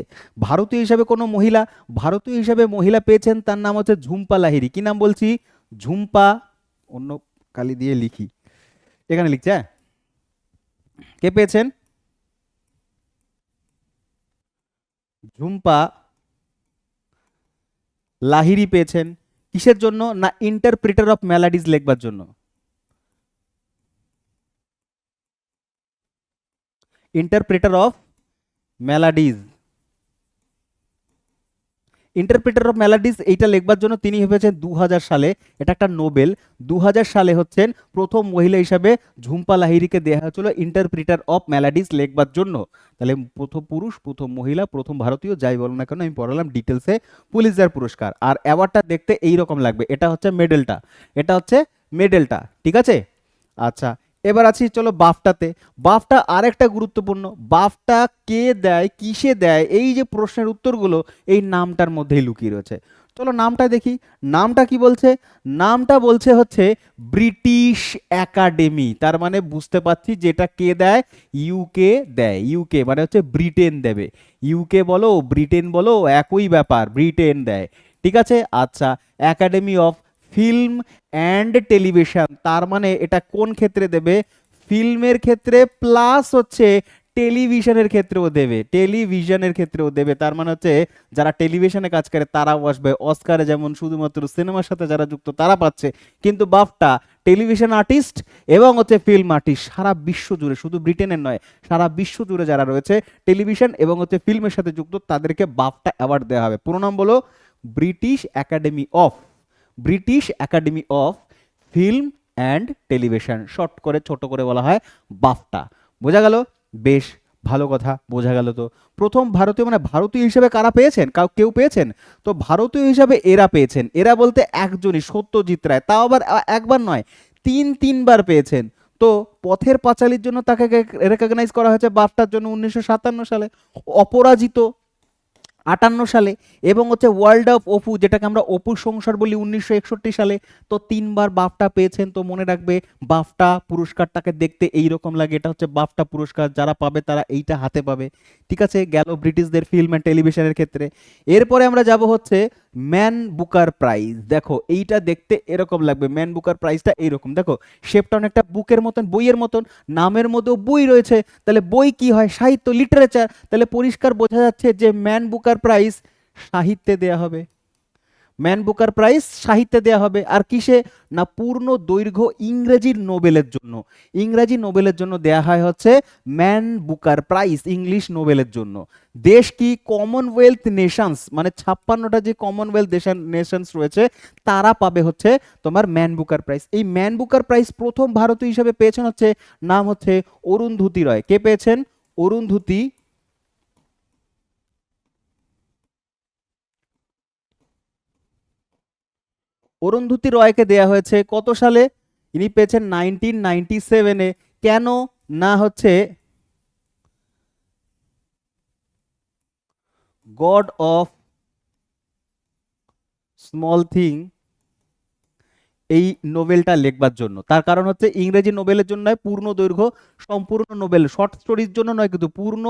ভারতীয় হিসাবে? কোনো মহিলা ভারতীয় হিসাবে মহিলা পেয়েছেন, তার নাম হচ্ছে ঝুম্পা লাহিড়ী। কি নাম বলছি? ঝুম্পা, অন্য কালি দিয়ে লিখি, এখানে লিখছে, হ্যাঁ। কে পেয়েছেন? ঝুম্পা লাহিড়ী পেয়েছেন। কিসের জন্য? না ইন্টারপ্রিটার অফ মেলাডিজ লেখবার জন্য। ইন্টারপ্রিটার অফ মেলাডিজ, ইন্টারপ্রিটার অফ মেলাডিজ এইটা লেখবার জন্য তিনি হয়েছেন 2000 সালে। এটা একটা নোবেল। 2000 সালে হচ্ছেন প্রথম মহিলা হিসাবে ঝুম্পা লাহিড়ীকে দেওয়া হয়েছিল ইন্টারপ্রিটার অফ মেলাডিজ লেখবার জন্য। তাহলে প্রথম পুরুষ, প্রথম মহিলা, প্রথম ভারতীয়, যাই বলো না কেন আমি পড়ালাম ডিটেলসে। পুলিৎজার পুরস্কার। আর অ্যাওয়ার্ডটা দেখতে এইরকম লাগবে। এটা হচ্ছে মেডেলটা, এটা হচ্ছে মেডেলটা, ঠিক আছে? আচ্ছা, এবার আছি চলো বাফটাতে। বাফটা আরেকটা গুরুত্বপূর্ণ। বাফটা কে দেয়, কিসে দেয়, এই যে প্রশ্নের উত্তরগুলো এই নামটার মধ্যেই লুকিয়ে রয়েছে। চলো নামটা দেখি। নামটা কি বলছে? নামটা বলছে হচ্ছে ব্রিটিশ একাডেমি। তার মানে বুঝতে পারছি যেটা কে দেয়, ইউকে দেয়। ইউকে মানে হচ্ছে ব্রিটেন দেবে। ইউকে বলো ব্রিটেন বলো একই ব্যাপার, ব্রিটেন দেয়, ঠিক আছে? আচ্ছা, academy of film and television, তার মানে এটা কোন ক্ষেত্রে দেবে? ফিল্মের ক্ষেত্রে প্লাস হচ্ছে টেলিভিশনের ক্ষেত্রেও দেবে, টেলিভিশনের ক্ষেত্রেও দেবে। তার মানে হচ্ছে যারা টেলিভিশনে কাজ করে তারাও আসবে। অস্কারে যেমন শুধুমাত্র সিনেমার সাথে যারা যুক্ত তারা পাচ্ছে, কিন্তু বাফটা টেলিভিশন আর্টিস্ট এবং হচ্ছে ফিল্ম আর্টিস্ট সারা বিশ্ব জুড়ে, শুধু ব্রিটেনের নয়, সারা বিশ্ব জুড়ে যারা রয়েছে টেলিভিশন এবং হচ্ছে ফিল্মের সাথে যুক্ত তাদেরকে বাফটা অ্যাওয়ার্ড দেওয়া হবে। পুরো নাম বলো? British academy of, British academy of film and television, short করে ছোট করে বলা হয় বাফটা। বোঝা গেল? বেশ ভালো কথা, বোঝা গেল। তো প্রথম ভারতীয় মানে ভারতীয় হিসেবে কারা পেয়েছেন? কেউ পেয়েছেন? তো ভারতীয় হিসাবে এরা পেয়েছেন। এরা বলতে একজনই, সত্যজিৎ রায়, তাও আবার একবার নয়, তিনবার পেয়েছেন। তো পথের পাঁচালীর জন্য তাকে রেকগনাইজ করা হয়েছে বাফটার জন্য 1957 সালে, অপরাজিত 58 সালে, এবং হচ্ছে ওয়ার্ল্ড অফ অপু যেটাকে আমরা অপুর সংসার বলি 1961 সালে। তো তিনবার বাফটা পেয়েছেন। তো মনে রাখবে বাফটা পুরস্কারটাকে দেখতে এইরকম লাগে। এটা হচ্ছে বাফটা পুরস্কার, যারা পাবে তারা এইটা হাতে পাবে, ঠিক আছে? গেল ব্রিটিশদের ফিল্ম অ্যান্ড টেলিভিশনের ক্ষেত্রে। এরপরে আমরা যাব হচ্ছে ম্যান বুকার প্রাইজ। দেখো এইটা দেখতে এরকম লাগবে, ম্যান বুকার প্রাইজটা এইরকম, দেখো শেপটা অনেকটা বুকের মতন, বইয়ের মতন, নামের মধ্যেও বই রয়েছে। তাহলে বই কি হয়? সাহিত্য, লিটারেচার। তাহলে পরিষ্কার বোঝা যাচ্ছে যে ম্যান বুকার প্রাইজ সাহিত্যে দেয়া হবে। ম্যান বুকার প্রাইজ সাহিত্যে দেয়া হবে। আর কিসে? না পূর্ণ দৈর্ঘ্য ইংরেজি নোবেলের জন্য। ইংরেজি নোবেলের জন্য দেয়া হয় হচ্ছে ম্যান বুকার প্রাইজ, ইংলিশ নোবেলের জন্য। দেশ কি? কমনওয়েলথ নেশনস, মানে 56টা যে কমনওয়েলথ নেশনস রয়েছে তারা পাবে হচ্ছে তোমার ম্যান বুকার প্রাইজ। এই ম্যান বুকার প্রাইজ প্রথম ভারতীয় হিসেবে পেয়েছেন হচ্ছে, নাম হচ্ছে অরুন্ধতী রয়। কে পেয়েছেন? অরুন্ধতী, অরুন্ধতী রয়কে দেয়া হয়েছে কত সালে? ইনি পেয়েছেন 1997-এ। কেন? না হচ্ছে গড অফ স্মল থিং এই নোবেলটা লিখবার জন্য। তার কারণ হচ্ছে ইংরেজি নোবেলের জন্য নয়, পূর্ণ দৈর্ঘ্য সম্পূর্ণ নোবেল, শর্ট স্টোরির জন্য নয়, কিন্তু পূর্ণ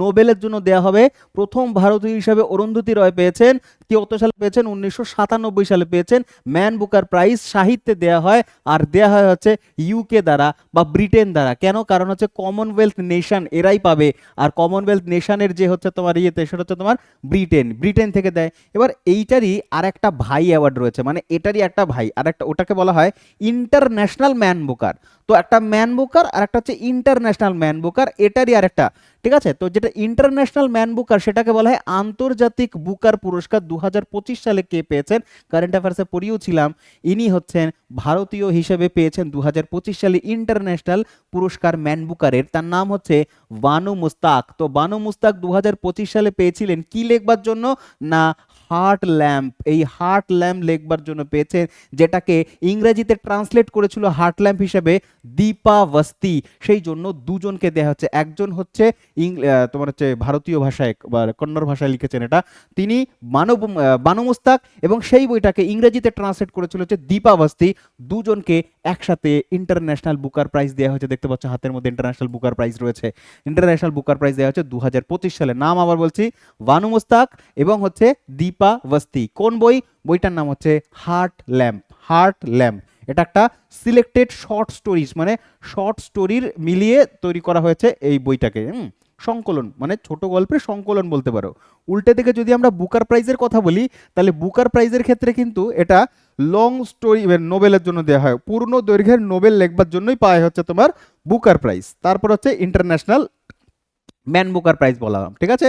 নোবেলের জন্য দেয়া হবে। প্রথম ভারতীয় হিসাবে অরুন্ধতী রয় পেয়েছেন। কত সালে পেয়েছেন? 1997 সালে পেয়েছেন। ম্যান বুকার প্রাইজ সাহিত্যে দেয়া হয়, আর দেয়া হয় হচ্ছে ইউকে দ্বারা বা ব্রিটেন দ্বারা। কেন? কারণ হচ্ছে কমনওয়েলথ নেশন এরাই পাবে, আর কমনওয়েলথ নেশনের যে হচ্ছে তোমার ইয়েতে সেটা হচ্ছে তোমার ব্রিটেন, ব্রিটেন থেকে দেয়। এবার এইটারই আর একটা ভাই অ্যাওয়ার্ড রয়েছে, মানে এটারই একটা ভাই আর একটা, ওটাকে বলা হয় ইন্টারন্যাশনাল ম্যান বুকার। তো একটা ম্যান বুকার আর একটা হচ্ছে ইন্টারন্যাশনাল ম্যান বুকার, এটারই আর একটা, ঠিক আছে। তো যেটা ইন্টারন্যাশনাল ম্যান বুকার সেটাকে বলা হয় আন্তর্জাতিক বুকার পুরস্কার। 2025 সালে কে পেয়েছেন, কারেন্ট অ্যাফেয়ার্সে পড়িয়েছিলাম, ইনি হচ্ছেন ভারতীয় হিসেবে পেয়েছেন 2025 সালে ইন্টারন্যাশনাল পুরস্কার ম্যান বুকারের, তার নাম হচ্ছে বানু মুস্তাক। তো বানু মুস্তাক 2025 সালে পেয়েছিলেন কি লেখবার জন্য না হার্ট ল্যাম্প, এই হার্ট ল্যাম্প লেখবার জন্য পেয়েছেন, যেটাকে ইংরেজিতে ট্রান্সলেট করেছিল হার্ট ল্যাম্প হিসেবে দীপাবস্তি। সেই জন্য দুজনকে দেয়া হচ্ছে, একজন হচ্ছে তোমার হচ্ছে ভারতীয় ভাষায় বা কন্নড় ভাষায় লিখেছেন এটা, তিনি বানু মুস্তাক, এবং সেই বইটাকে ইংরেজিতে ট্রান্সলেট করেছিল হচ্ছে দীপাবস্তি। দুজনকে একসাথে ইন্টারন্যাশনাল বুকার প্রাইজ দেওয়া হয়েছে, দেখতে পাচ্ছ হাতের মধ্যে ইন্টারন্যাশনাল বুকার প্রাইজ রয়েছে। ইন্টারন্যাশনাল বুকার প্রাইজ দেওয়া হচ্ছে 2025 সালে। নাম আবার বলছি, বানু মুস্তাক এবং হচ্ছে দীপাবস্তি। কোন বই? বইটার নাম হচ্ছে হার্ট ল্যাম্প। হার্ট ল্যাম্প এটা একটা সিলেক্টেড শর্ট স্টোরিজ, মানে শর্ট স্টোরির মিলিয়ে তৈরি করা হয়েছে এই বইটাকে। সংকলন মানে ছোট গল্পের সংকলন বলতে পারো। উল্টে দিকে যদি আমরা বুকার প্রাইজের কথা বলি, তাহলে বুকার প্রাইজের ক্ষেত্রে কিন্তু এটা লং স্টোরি নোবেলের জন্য দেওয়া হয়, পূর্ণ দৈর্ঘ্যের নোবেল লেখবার জন্যই পাওয়া হচ্ছে তোমার বুকার প্রাইজ। তারপর হচ্ছে ইন্টারন্যাশনাল ম্যান বুকার প্রাইজ বললাম, ঠিক আছে।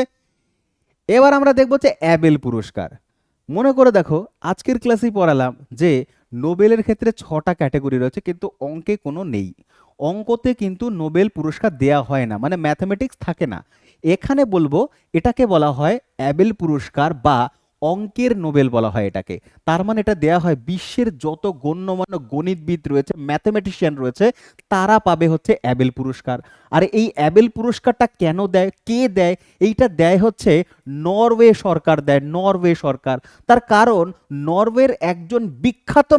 এবার আমরা দেখবো হচ্ছে অ্যাবেল পুরস্কার। মনে করে দেখো, আজকের ক্লাসেই পড়ালাম যে নোবেলের ক্ষেত্রে 6টা ক্যাটাগরি রয়েছে, কিন্তু অঙ্কে কোনো নেই। অঙ্কতে কিন্তু নোবেল পুরস্কার দেয়া হয় না, মানে ম্যাথমেটিক্স থাকে না। এখানে বলবো এটাকে বলা হয় অ্যাবেল পুরস্কার বা অঙ্কের নোবেল বলা হয় এটাকে। তার মানে এটা দেয়া হয় বিশ্বের যত গণ্যমান্য গণিতবিদ রয়েছে, ম্যাথমেটিশিয়ান রয়েছে, তারা পাবে হচ্ছে অ্যাবেল পুরস্কার। আর এই অ্যাবেল পুরস্কারটা কেন দেয়, কে দেয়? এইটা দেয় হচ্ছে নরওয়ে সরকার দেয়, নরওয়ে সরকার। তার কারণ নরওয়ের একজন বিখ্যাত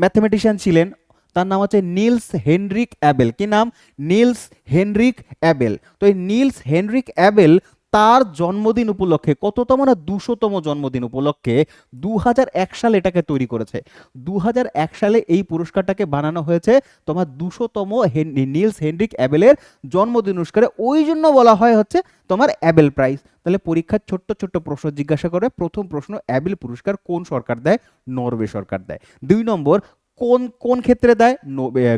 ম্যাথমেটিশিয়ান ছিলেন, তার নাম হচ্ছে নিলস হেনরিক অ্যাবেল। কি নাম? Niels Henrik Abel. তো এই নিলস হেনরিক অ্যাবেল তার জন্মদিন উপলক্ষে, কততম না 200তম জন্মদিন উপলক্ষে 2001 সালে এটাকে তৈরি করেছে। 2001 সালে এই পুরস্কারটাকে বানানো হয়েছে তোমার 200তম নিলস হেনরিক অ্যাবেলের জন্মদিন অনুসারে, ওই জন্য বলা হয় হচ্ছে তোমার অ্যাবেল প্রাইজ। তাহলে পরীক্ষার ছোট্ট ছোট্ট প্রশ্ন জিজ্ঞাসা করে, প্রথম প্রশ্ন অ্যাবেল পুরস্কার কোন সরকার দেয়? নরওয়ে সরকার দেয়। 2 নম্বর, কোন কোন ক্ষেত্রে দেয়?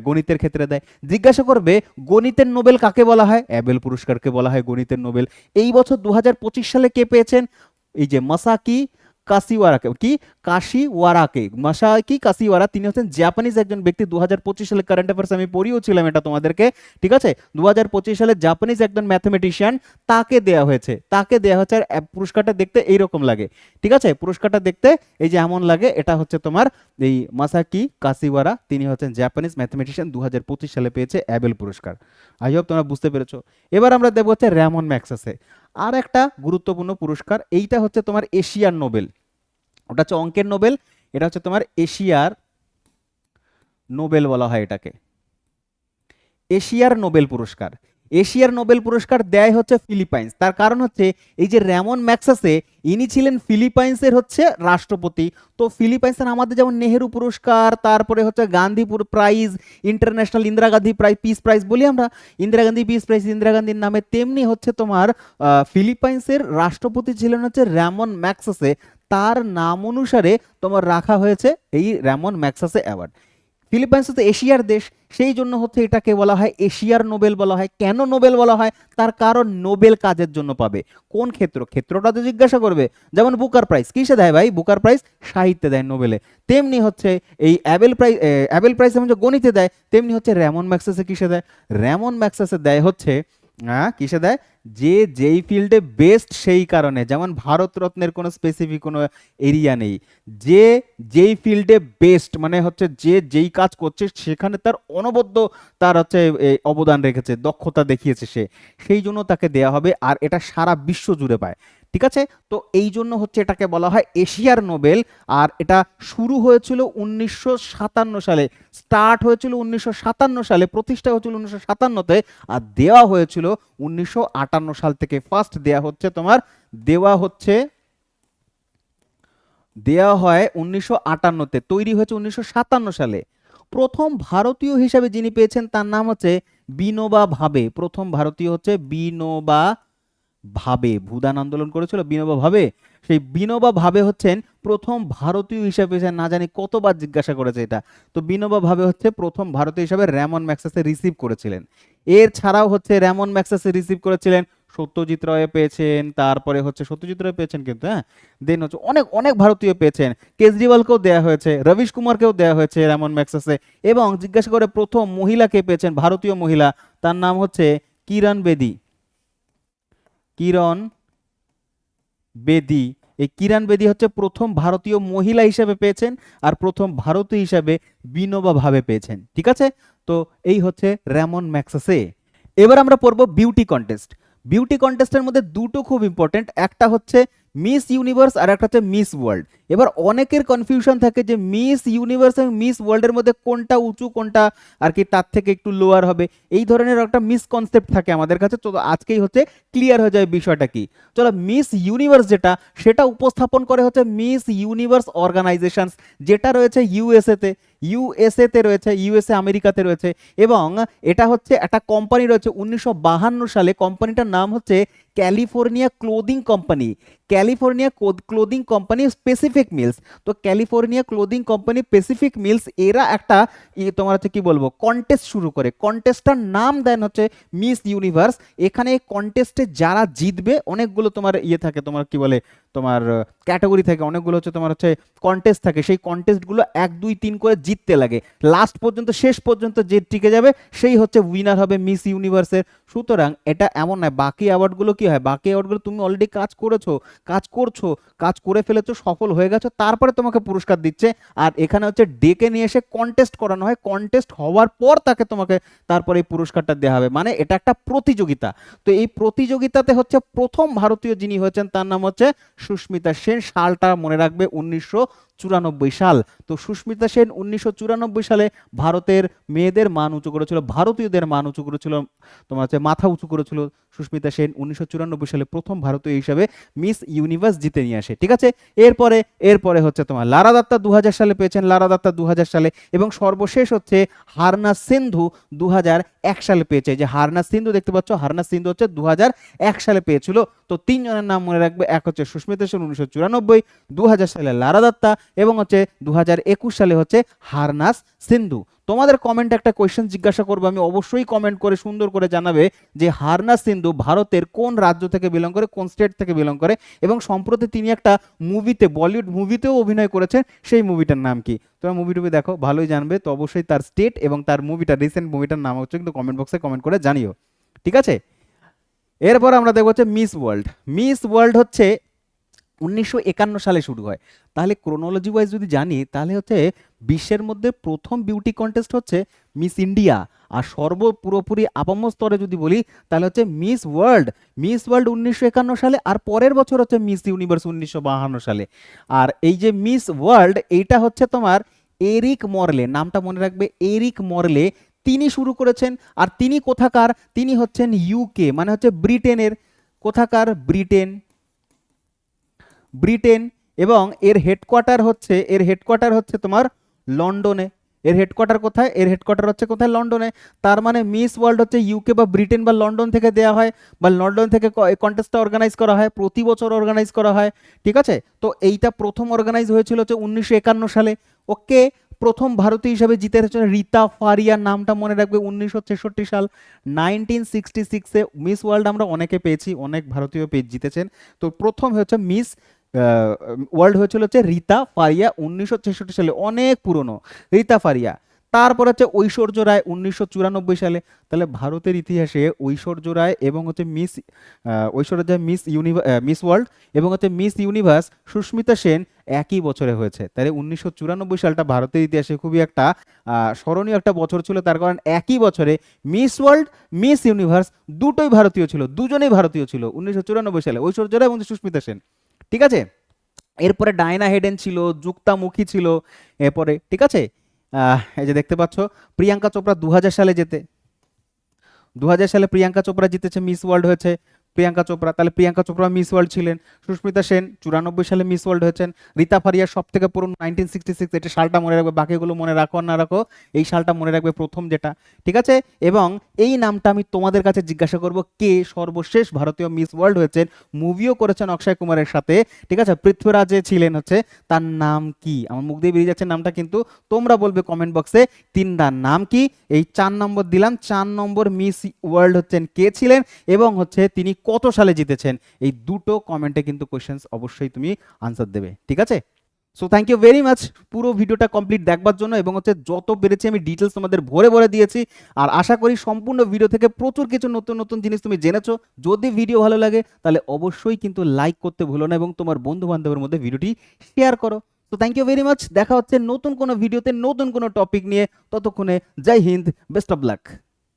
গণিতের ক্ষেত্রে দেয়। জিজ্ঞাসা করবে গণিতের নোবেল কাকে বলা হয়? অ্যাবেল পুরস্কারকে বলা হয় গণিতের নোবেল। এই বছর 2025 সালে কে পেয়েছেন? এই যে মাসাকি কাশিওয়ারাকে, কি কাশিওয়ারাকে, মাসাকি কাশিওয়ারা, তিনি হচ্ছেন জাপানিজ একজন ব্যক্তি। 2025 সালে কারেন্ট অ্যাফেয়ার্স আমি পড়িয়েছিলাম এটা তোমাদেরকে, ঠিক আছে। 2025 সালে জাপানিজ একজন ম্যাথমেটিশিয়ান, তাকে দেয়া হয়েছে, তাকে দেয়া হচ্ছে। আর পুরস্কারটা দেখতে এইরকম লাগে, ঠিক আছে। পুরস্কারটা দেখতে এই যে এমন লাগে, এটা হচ্ছে তোমার এই মাসাকি কাশিওয়ারা, তিনি হচ্ছেন জাপানিজ ম্যাথমেটিশিয়ান, 2025 সালে পেয়েছে অ্যাবেল পুরস্কার। আই হোপ তোমরা বুঝতে পেরেছো। এবার আমরা দেখবো হচ্ছে র্যামন ম্যাগসেসে আর একটা গুরুত্বপূর্ণ পুরস্কার, এইটা হচ্ছে তোমার এশিয়ার নোবেল। ওটা হচ্ছে অঙ্কের নোবেল, এটা হচ্ছে তোমার এশিয়ার নোবেল বলা হয় এটাকে, এশিয়ার নোবেল পুরস্কার। এশিয়ার নোবেল পুরস্কার দেয় হচ্ছে ফিলিপাইন্স। তার কারণ হচ্ছে এই যে র্যামন ম্যাগসেসে, ইনি ছিলেন ফিলিপাইন্সের হচ্ছে রাষ্ট্রপতি। তো ফিলিপাইন্সের আমাদের যেমন নেহেরু পুরস্কার, তারপরে হচ্ছে গান্ধীপুর prize, international Indira Gandhi prize, peace prize বলি আমরা, ইন্দিরা গান্ধী পিস প্রাইজ ইন্দিরা গান্ধীর নামে, তেমনি হচ্ছে তোমার ফিলিপাইন্সের রাষ্ট্রপতি ছিলেন হচ্ছে র্যামন ম্যাগসেসে। তার নাম অনুসারে তোমার রাখা হয়েছে এই র্যামন ম্যাগসেসে অ্যাওয়ার্ড। ফিলিপাইন্স হচ্ছে এশিয়ার দেশ, সেই জন্য হচ্ছে এটাকে বলা হয় এশিয়ার নোবেল বলা হয়। কেন নোবেল বলা হয়? তার কারণ নোবেল কাজের জন্য পাবে। কোন ক্ষেত্রটা তো জিজ্ঞাসা করবে। যেমন বুকার প্রাইজ কিসে দেয় ভাই? বুকার প্রাইজ সাহিত্যে দেয়, নোবেলে। তেমনি হচ্ছে এই অ্যাবেল প্রাইজ যেমন গণিতে দেয়, তেমনি হচ্ছে র্যামন ম্যাগসেসে কিসে দেয়? র্যামন ম্যাগসেসে দেয় হচ্ছে কিসে দেয়? যে যেই ফিল্ডে বেস্ট, সেই কারণে। যেমন ভারতরত্নের কোনো স্পেসিফিক কোনো এরিয়া নেই, যে যেই ফিল্ডে বেস্ট মানে হচ্ছে যে যেই কাজ করছে সেখানে তার অনবদ্য তার হচ্ছে অবদান রেখেছে, দক্ষতা দেখিয়েছে সে, সেই জন্য তাকে দেয়া হবে। আর এটা সারা বিশ্ব জুড়ে পায়, ঠিক আছে। তো এই জন্য হচ্ছে এটাকে বলা হয় এশিয়ার নোবেল। আর এটা শুরু হয়েছিল 1957 সালে, স্টার্ট হয়েছিল 1957 সালে, প্রতিষ্ঠা হয়েছিল 1957-তে, আর দেওয়া হয়েছিল 1958 সাল থেকে। ফার্স্ট দেওয়া হয় 1958-তে, তৈরি হয়েছে 1957 সালে। প্রথম ভারতীয় হিসাবে যিনি পেয়েছেন তার নাম হচ্ছে বিনোবা ভাবে। প্রথম ভারতীয় হচ্ছে বিনোবা ভাবে ভূদান আন্দোলন করেছিল বিনোবা ভাবে। সেই বিনোবা ভাবে হচ্ছেন প্রথম ভারতীয় হিসাবে, না জানি কতবার জিজ্ঞাসা করেছে এটা। তো বিনোবা ভাবে হচ্ছে প্রথম ভারতীয় হিসাবে র্যামন ম্যাগসেসে রিসিভ করেছিলেন। এর ছাড়াও হচ্ছে র্যামন ম্যাগসেসে রিসিভ করেছিলেন সত্যজিৎ রায় পেয়েছেন, তারপরে হচ্ছে সত্যজিৎ রায় পেয়েছেন কিন্তু, হ্যাঁ, দেন হচ্ছে অনেক অনেক ভারতীয় পেয়েছেন। কেজরিওয়ালকেও দেওয়া হয়েছে, রবিশ কুমারকেও দেওয়া হয়েছে র্যামন ম্যাগসেসে। এবং জিজ্ঞাসা করে প্রথম মহিলাকে পেয়েছেন, ভারতীয় মহিলা, তার নাম হচ্ছে কিরণ বেদি। কিরণ বেদি, এই কিরণ বেদি হচ্ছে প্রথম ভারতীয় মহিলা হিসেবে পেয়েছেন, আর প্রথম ভারতীয় হিসেবে বিনোবা ভাবে পেয়েছেন। ঠিক আছে, তো এই হচ্ছে র্যামন ম্যাগসেসে। এবার আমরা পড়বো বিউটি কন্টেস্ট। বিউটি কন্টেস্টের মধ্যে দুটো খুব ইম্পর্টেন্ট, একটা হচ্ছে মিস ইউনিভার্স আর একটা হচ্ছে মিস ওয়ার্ল্ড। এবার অনেকের কনফিউশন থাকে যে মিস ইউনিভার্স এবং মিস ওয়ার্ল্ডের মধ্যে কোনটা উঁচু কোনটা আর কি তার থেকে একটু লোয়ার হবে, এই ধরনের একটা মিসকনসেপ্ট থাকে আমাদের কাছে। তো আজকেই হচ্ছে ক্লিয়ার হয়ে যায় বিষয়টা কি। চলো, মিস ইউনিভার্স যেটা, সেটা উপস্থাপন করে হচ্ছে মিস ইউনিভার্স অর্গানাইজেশনস, যেটা রয়েছে ইউএসএতে। ইউএসএতে রয়েছে, ইউএসএ আমেরিকাতে রয়েছে। এবং এটা হচ্ছে একটা কোম্পানি রয়েছে 1952 সালে, কোম্পানিটার নাম হচ্ছে California clothing company. California clothing company specific mills. তো California clothing company specific mills এরা একটা তোমার হচ্ছে কি বলবো কন্টেস্ট শুরু করে। কন্টেস্টটার নাম দেন হচ্ছে মিস ইউনিভার্স। এখানে কন্টেস্টে যারা জিতবে, অনেকগুলো তোমার ইয়ে থাকে, তোমার কি বলে, তোমার ক্যাটাগরি থাকে, অনেকগুলো হচ্ছে তোমার হচ্ছে কন্টেস্ট থাকে। সেই কন্টেস্টগুলো 1 2 3 করে জিততে লাগে, লাস্ট পর্যন্ত শেষ পর্যন্ত যে টিকে যাবে সেই হচ্ছে উইনার হবে মিস ইউনিভার্সের। সুতরাং এটা এমন নয়, বাকি অ্যাওয়ার্ডগুলো কি হয়, বাকি অ্যাওয়ার্ডগুলো তুমি অলরেডি কাজ করেছো, কাজ করছো, কাজ করে ফেলেছো, সফল হয়ে গেছো, তারপরে তোমাকে পুরস্কার দিচ্ছে। আর এখানে হচ্ছে ডেকে নিয়ে এসে কন্টেস্ট করানো হয়, কন্টেস্ট হওয়ার পর তাকে তোমাকে তারপরে এই পুরস্কারটা দেওয়া হবে। মানে এটা একটা প্রতিযোগিতা। তো এই প্রতিযোগিতাতে হচ্ছে প্রথম ভারতীয় যিনি হয়েছেন তার নাম হচ্ছে সুস্মিতা সেন। সালটা মনে রাখবে 1994 সাল। তো সুস্মিতা সেন 1994 সালে ভারতের মেয়েদের মান উঁচু করেছিল, ভারতীয়দের মান উঁচু করেছিল, তোমার হচ্ছে মাথা উঁচু করেছিল। সুস্মিতা সেন 1994 সালে প্রথম ভারতীয় হিসাবে মিস ইউনিভার্স জিতে নিয়ে আসে। ঠিক আছে, এরপরে এরপরে হচ্ছে তোমার লারা দত্তা 2000 সালে পেয়েছেন, লারা দত্তা 2000 সালে। এবং সর্বশেষ হচ্ছে হারনা সিন্ধু 2001 সালে পেয়েছে। যে হারনা সিন্ধু দেখতে পাচ্ছ, হারনা সিন্ধু হচ্ছে 2001 সালে পেয়েছিল। তো তিনজনের নাম মনে রাখবে, এক হচ্ছে সুস্মিতা সেন 1994, 2000 সালে লারা দত্তা, এবং হচ্ছে 2021 সালে হচ্ছে হারনাস সিন্ধু। তোমাদের কমেন্টে একটা কোয়েশ্চেন জিজ্ঞাসা করবো আমি, অবশ্যই কমেন্ট করে সুন্দর করে জানাবে যে হারনাস সিন্ধু ভারতের কোন রাজ্য থেকে বিলং করে, কোন স্টেট থেকে বিলং করে। এবং সম্প্রতি তিনি একটা মুভিতে, বলিউড মুভিতেও অভিনয় করেছেন, সেই মুভিটার নাম কি? তোমরা মুভি টুভি দেখো, ভালোই জানবে। তো অবশ্যই তার স্টেট এবং তার মুভিটা, রিসেন্ট মুভিটার নাম হচ্ছে কিন্তু কমেন্ট বক্সে কমেন্ট করে জানিও। ঠিক আছে, এরপর আমরা দেখবো হচ্ছে মিস ওয়ার্ল্ড। মিস ওয়ার্ল্ড হচ্ছে 1951 সালে শুরু হয়। তাহলে ক্রোনোলজি ওয়াইজ যদি জানি, তাহলে হচ্ছে বিশ্বের মধ্যে প্রথম বিউটি কন্টেস্ট হচ্ছে মিস ইন্ডিয়া। আর পুরোপুরি আপামর স্তরে যদি বলি, তাহলে হচ্ছে মিস ওয়ার্ল্ড। মিস ওয়ার্ল্ড 1951 সালে, আর পরের বছর হচ্ছে মিস ইউনিভার্স 1952 সালে। আর এই যে মিস ওয়ার্ল্ড, এইটা হচ্ছে তোমার এরিক মরলে, নামটা মনে রাখবে, এরিক মরলে তিনি শুরু করেছেন। আর তিনি কোথাকার? তিনি হচ্ছেন ইউকে, মানে হচ্ছে ব্রিটেনের। কোথাকার? Britain, Britain. এবং এর হেডকোয়ার্টার হচ্ছে তোমার লন্ডনে। এর হেডকোয়ার্টার কোথায়? এর হেডকোয়ার্টার হচ্ছে কোথায়? লন্ডনে। তার মানে মিস ওয়ার্ল্ড হচ্ছে ইউকে বা ব্রিটেন বা লন্ডন থেকে দেওয়া হয়, বা লন্ডন থেকে কন্টেস্টটা অর্গানাইজ করা হয়, প্রতি বছর অর্গানাইজ করা হয়। ঠিক আছে, তো এইটা প্রথম অর্গানাইজ হয়েছিল হচ্ছে 1951 সালে। ওকে, প্রথম ভারতীয় হিসাবে জিতে হচ্ছে রীতা ফারিয়া, নামটা মনে রাখবে, 1966 সাল। 1966-এ মিস ওয়ার্ল্ড আমরা অনেকে পেয়েছি, অনেক ভারতীয় জিতেছেন। তো প্রথম হচ্ছে মিস ওয়ার্ল্ড হয়েছিল হচ্ছে রীতা ফারিয়া 1966 সালে, অনেক পুরনো রীতা ফারিয়া। তারপর হচ্ছে ঐশ্বর্য রায় 1994 সালে। তাহলে ভারতের ইতিহাসে ঐশ্বর্য রায় এবং হচ্ছে ঐশ্বর্য রায় মিস ওয়ার্ল্ড এবং হচ্ছে মিস ইউনিভার্স সুস্মিতা সেন একই বছরে হয়েছে। তাহলে 1994 সালটা ভারতের ইতিহাসে খুবই একটা স্মরণীয় একটা বছর ছিল, তার কারণ একই বছরে মিস ওয়ার্ল্ড, মিস ইউনিভার্স দুটোই ভারতীয় ছিল, দুজনেই ভারতীয় ছিল 1994 সালে, ঐশ্বর্য রায় এবং সুস্মিতা সেন। ঠিক আছে, এরপরে ডায়না হেডেন ছিল, যুক্তা মুখী ছিল এরপরে। ঠিক আছে, এই যে দেখতে পাচ্ছ প্রিয়াঙ্কা চোপড়া 2000 সালে 2000 সালে প্রিয়াঙ্কা চোপড়া জিতেছে, মিস ওয়ার্ল্ড হয়েছে। প্রিয়াঙ্কা চোপড়া, তাহলে প্রিয়াঙ্কা চোপড়া মিস ওয়ার্ল্ড ছিলেন। সুস্মিতা সেন 94 সালে মিস ওয়ার্ল্ড হয়েছেন। রীতা ফারিয়া সব থেকে পুরনো 1966, এটা সালটা মনে রাখবে, বাকিগুলো মনে রাখো আর না রাখো, এই সালটা মনে রাখবে প্রথম যেটা, ঠিক আছে। এবং এই নামটা আমি তোমাদের কাছে জিজ্ঞাসা করব, কে সর্বশেষ ভারতীয় মিস ওয়ার্ল্ড হয়েছেন, মুভিও করেছেন অক্ষয় কুমারের সাথে, ঠিক আছে। পৃথ্বীরাজ যে ছিলেন হচ্ছে, তার নাম কি? আমার মুখ দিয়ে বেরিয়ে যাচ্ছে নামটা, কিন্তু তোমরা বলবে কমেন্ট বক্সে তিনটার নাম কি। এই 4 নম্বর দিলাম, 4 নম্বর মিস ওয়ার্ল্ড হচ্ছেন কে ছিলেন এবং হচ্ছে তিনি কত সালে জিতেছেন, এই দুটো কমেন্টে কিন্তু কোশ্চেন্স অবশ্যই তুমি আনসার দেবে, ঠিক আছে। So thank you very much পুরো ভিডিওটা কমপ্লিট দেখবার জন্য, এবং হচ্ছে যত পেরেছি আমি ডিটেলস তোমাদের ভরে ভরে দিয়েছি। আর আশা করি সম্পূর্ণ ভিডিও থেকে প্রচুর কিছু নতুন নতুন জিনিস তুমি জেনেছো। যদি ভিডিও ভালো লাগে তাহলে অবশ্যই কিন্তু লাইক করতে ভুলো না এবং তোমার বন্ধু বান্ধবের মধ্যে ভিডিওটি শেয়ার করো। তো থ্যাংক ইউ ভেরি মাচ, দেখা হচ্ছে নতুন কোনো ভিডিওতে নতুন কোনো টপিক নিয়ে। ততক্ষণে জয় হিন্দ, বেস্ট অফ লাক।